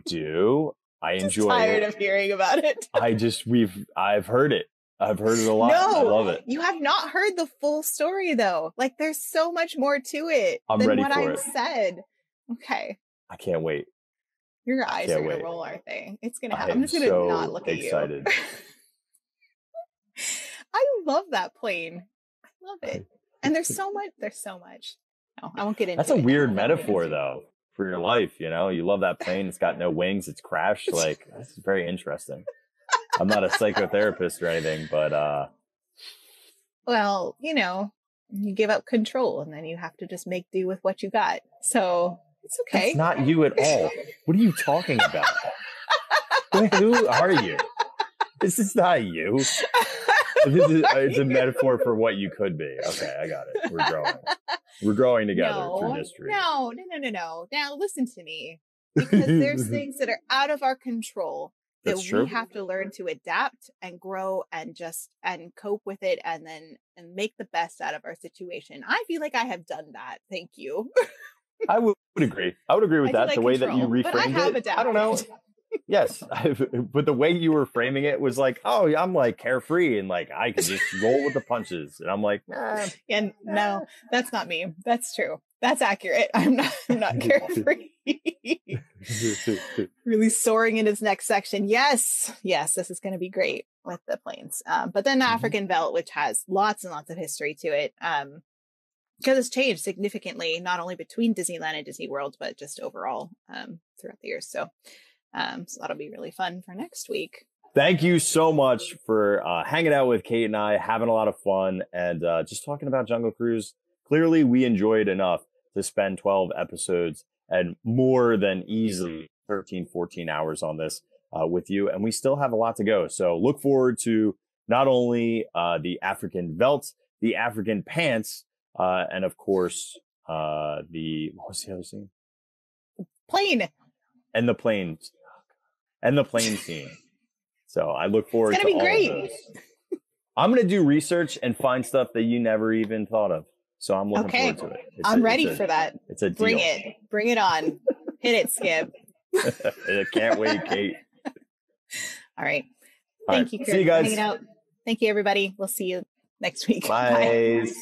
do. I enjoy it. I'm tired of hearing about it. I've heard it. I've heard it a lot. No, I love it. You have not heard the full story though. Like there's so much more to it than what I said. Okay. I can't wait. Your eyes are gonna roll, aren't they? It's gonna happen. I'm just gonna not look at you. Excited. I love that plane. I love it. And there's so much. No, I won't get into it. That's a weird metaphor though. For your life, you love that plane. It's got no wings. It's crashed. Like, this is very interesting. I'm not a psychotherapist or anything, but well, you give up control and then you have to just make do with what you got. So it's okay. It's not you at all. What are you talking about? Who are you? This is not you. It's a metaphor for what you could be. Okay, I got it. We're growing together through Distory. No. Now listen to me. Because there's things that are out of our control that we have to learn to adapt and grow and cope with it and make the best out of our situation. I feel like I have done that. Thank you. I would agree. I would agree with that. The way that you reframed it. I don't know. Yes, but the way you were framing it was like, oh, I'm like carefree and like I can just roll with the punches, and I'm like, nah. And no, that's not me. That's true. That's accurate. I'm not carefree. Really soaring in his next section. Yes, this is going to be great with the planes. But then the African veldt, which has lots and lots of history to it, because it's changed significantly, not only between Disneyland and Disney World, but just overall throughout the years. So that'll be really fun for next week. Thank you so much for hanging out with Kate and I, having a lot of fun, and just talking about Jungle Cruise. Clearly, we enjoyed enough to spend 12 episodes and more than easily 13, 14 hours on this with you. And we still have a lot to go. So look forward to not only the African veldt, the African pants, and of course, what was the other scene? Plane. And the planes. And the plane scene. So I look forward to all of those. I'm going to do research and find stuff that you never even thought of. So I'm looking forward to it. I'm ready for that. It's a deal. Bring it. Bring it on. Hit it, Skip. I can't wait, Kate. All right. Thank you, Chris, see you guys. for hanging out. Thank you, everybody. We'll see you next week. Bye. Bye.